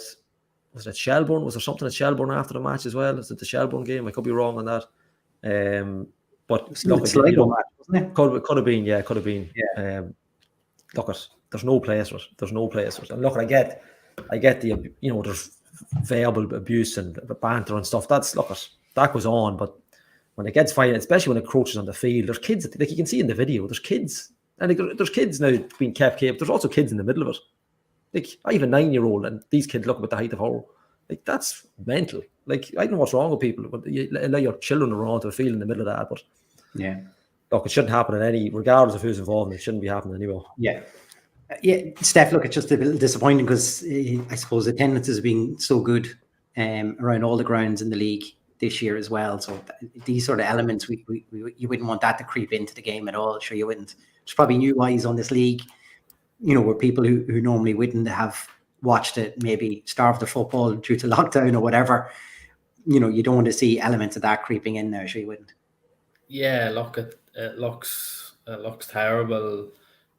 Shelbourne? Was there something at Shelbourne after the match as well? Is it the Shelbourne game? I could be wrong on that. But look, could have been. Yeah. Look, there's no place for it. There's no place for it. And look, I get the, you know, there's verbal abuse and banter and stuff. That goes on. But when it gets violent, especially when it crouches on the field, there's kids, like you can see in the video, there's kids. And there's kids now being kept. There's also kids in the middle of it. Like, I have a 9-year-old, and these kids look about the height of her. Like, that's mental. Like, I don't know what's wrong with people, but you allow your children to run onto the field in the middle of that. But yeah, look, it shouldn't happen regardless of who's involved. It shouldn't be happening anywhere. Yeah, Steph. Look, it's just a little disappointing because I suppose attendance has been so good around all the grounds in the league this year as well. So these sort of elements, you wouldn't want that to creep into the game at all. Sure, you wouldn't. There's probably new eyes on this league, you know, where people who normally wouldn't have watched it, maybe starved of football due to lockdown or whatever, you know, you don't want to see elements of that creeping in now, sure you wouldn't. Yeah, look, it looks terrible.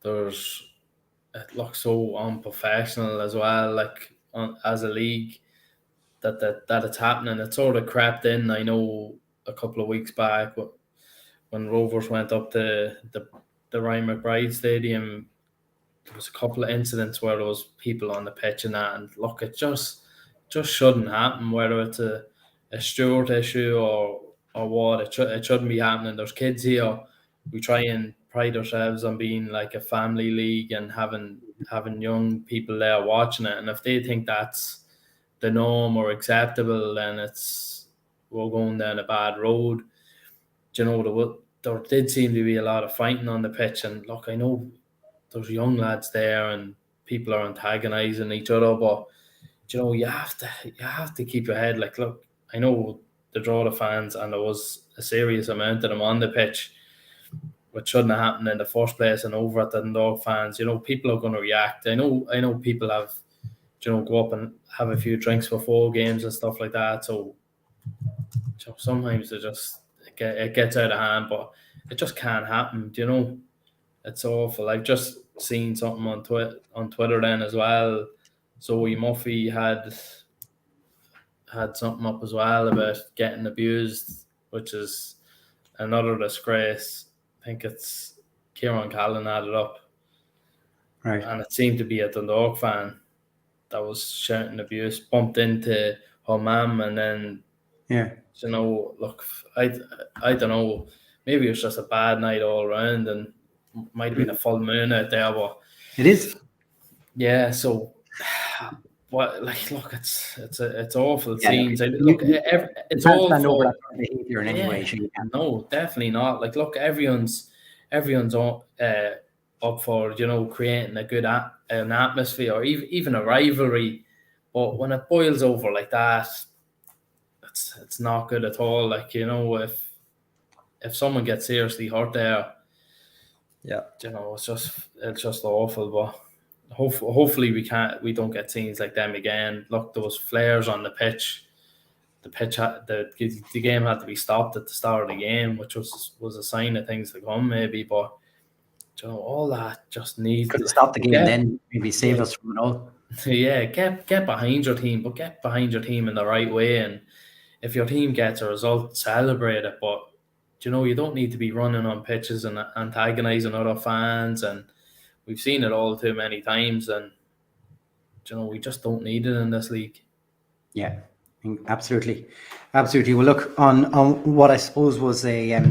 It looks so unprofessional as well. Like as a league, that it's happening. It sort of crept in. I know a couple of weeks back when Rovers went up to the Ryan McBride Stadium, there was a couple of incidents where there was people on the pitch and that. And look, it just shouldn't happen. Whether it's a steward issue or what, it shouldn't be happening. There's kids here. We try and pride ourselves on being like a family league and having young people there watching it. And if they think that's the norm or acceptable, then we're going down a bad road. Do you know, there did seem to be a lot of fighting on the pitch, and look, I know there's young lads there and people are antagonising each other, but you know, you have to keep your head. Like, look, I know the Drogheda fans, and there was a serious amount of them on the pitch, which shouldn't have happened in the first place. And over at the Dundalk fans, you know, people are going to react. I know people have, you know, go up and have a few drinks before games and stuff like that. So, you know, sometimes it gets out of hand, but it just can't happen. You know, it's awful. I've just seen something on Twitter then as well. Zoe Muffy had something up as well about getting abused, which is another disgrace. I think it's Kieran Callan had it up. Right. And it seemed to be a Dundalk fan that was shouting abuse, bumped into her mum, and then, Yeah. you know, look, I don't know, maybe it was just a bad night all around, and might have been a full moon out there, but It is. yeah, so what, like, look, it's awful Yeah, scenes. It's can't all stand over for that sort of behaviour in any way, sure you can. no, definitely not. Like, look, everyone's up for, you know, creating a good an atmosphere or even a rivalry, but when it boils over like that, it's not good at all. Like, you know, if someone gets seriously hurt there, Yeah, you know, it's just awful. But hopefully we don't get scenes like them again. Look, there was flares on the pitch. The game had to be stopped at the start of the game, which was a sign of things to come, maybe. But you know, all that just needs Could to stop the game then, maybe save us from it all. Yeah, get behind your team, but get behind your team in the right way. And if your team gets a result, celebrate it. But you know, you don't need to be running on pitches and antagonising other fans. And we've seen it all too many times. And you know, we just don't need it in this league. Yeah, absolutely. Well, look, on what I suppose was a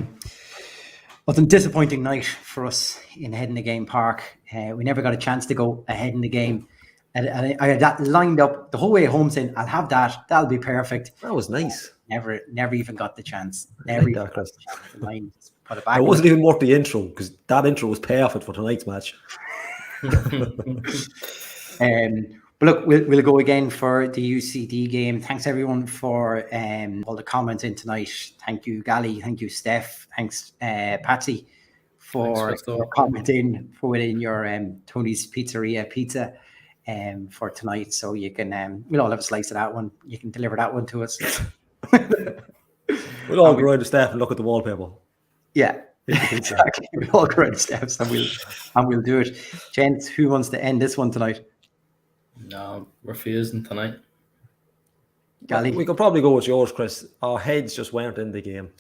disappointing night for us in Head in the Game Park. We never got a chance to go ahead in the game. And I had that lined up the whole way home saying, I'll have that. That'll be perfect. that was nice. Never even got the chance. I like that, Chris. Put it back. It wasn't even worth the intro because that intro was perfect for tonight's match. But look, we'll go again for the UCD game. Thanks everyone for all the comments in tonight. Thank you, Gally. Thank you, Steph. Thanks, Patsy, for commenting, for winning your Tony's Pizzeria pizza for tonight. So you can, we'll all have a slice of that one. You can deliver that one to us. We'll all go around the staff and look at the wallpaper. Yeah, exactly. We'll all go around the steps and we'll do it. Gents, who wants to end this one tonight? No, refusing tonight. Gally? We could probably go with yours, Chris. Our heads just weren't in the game.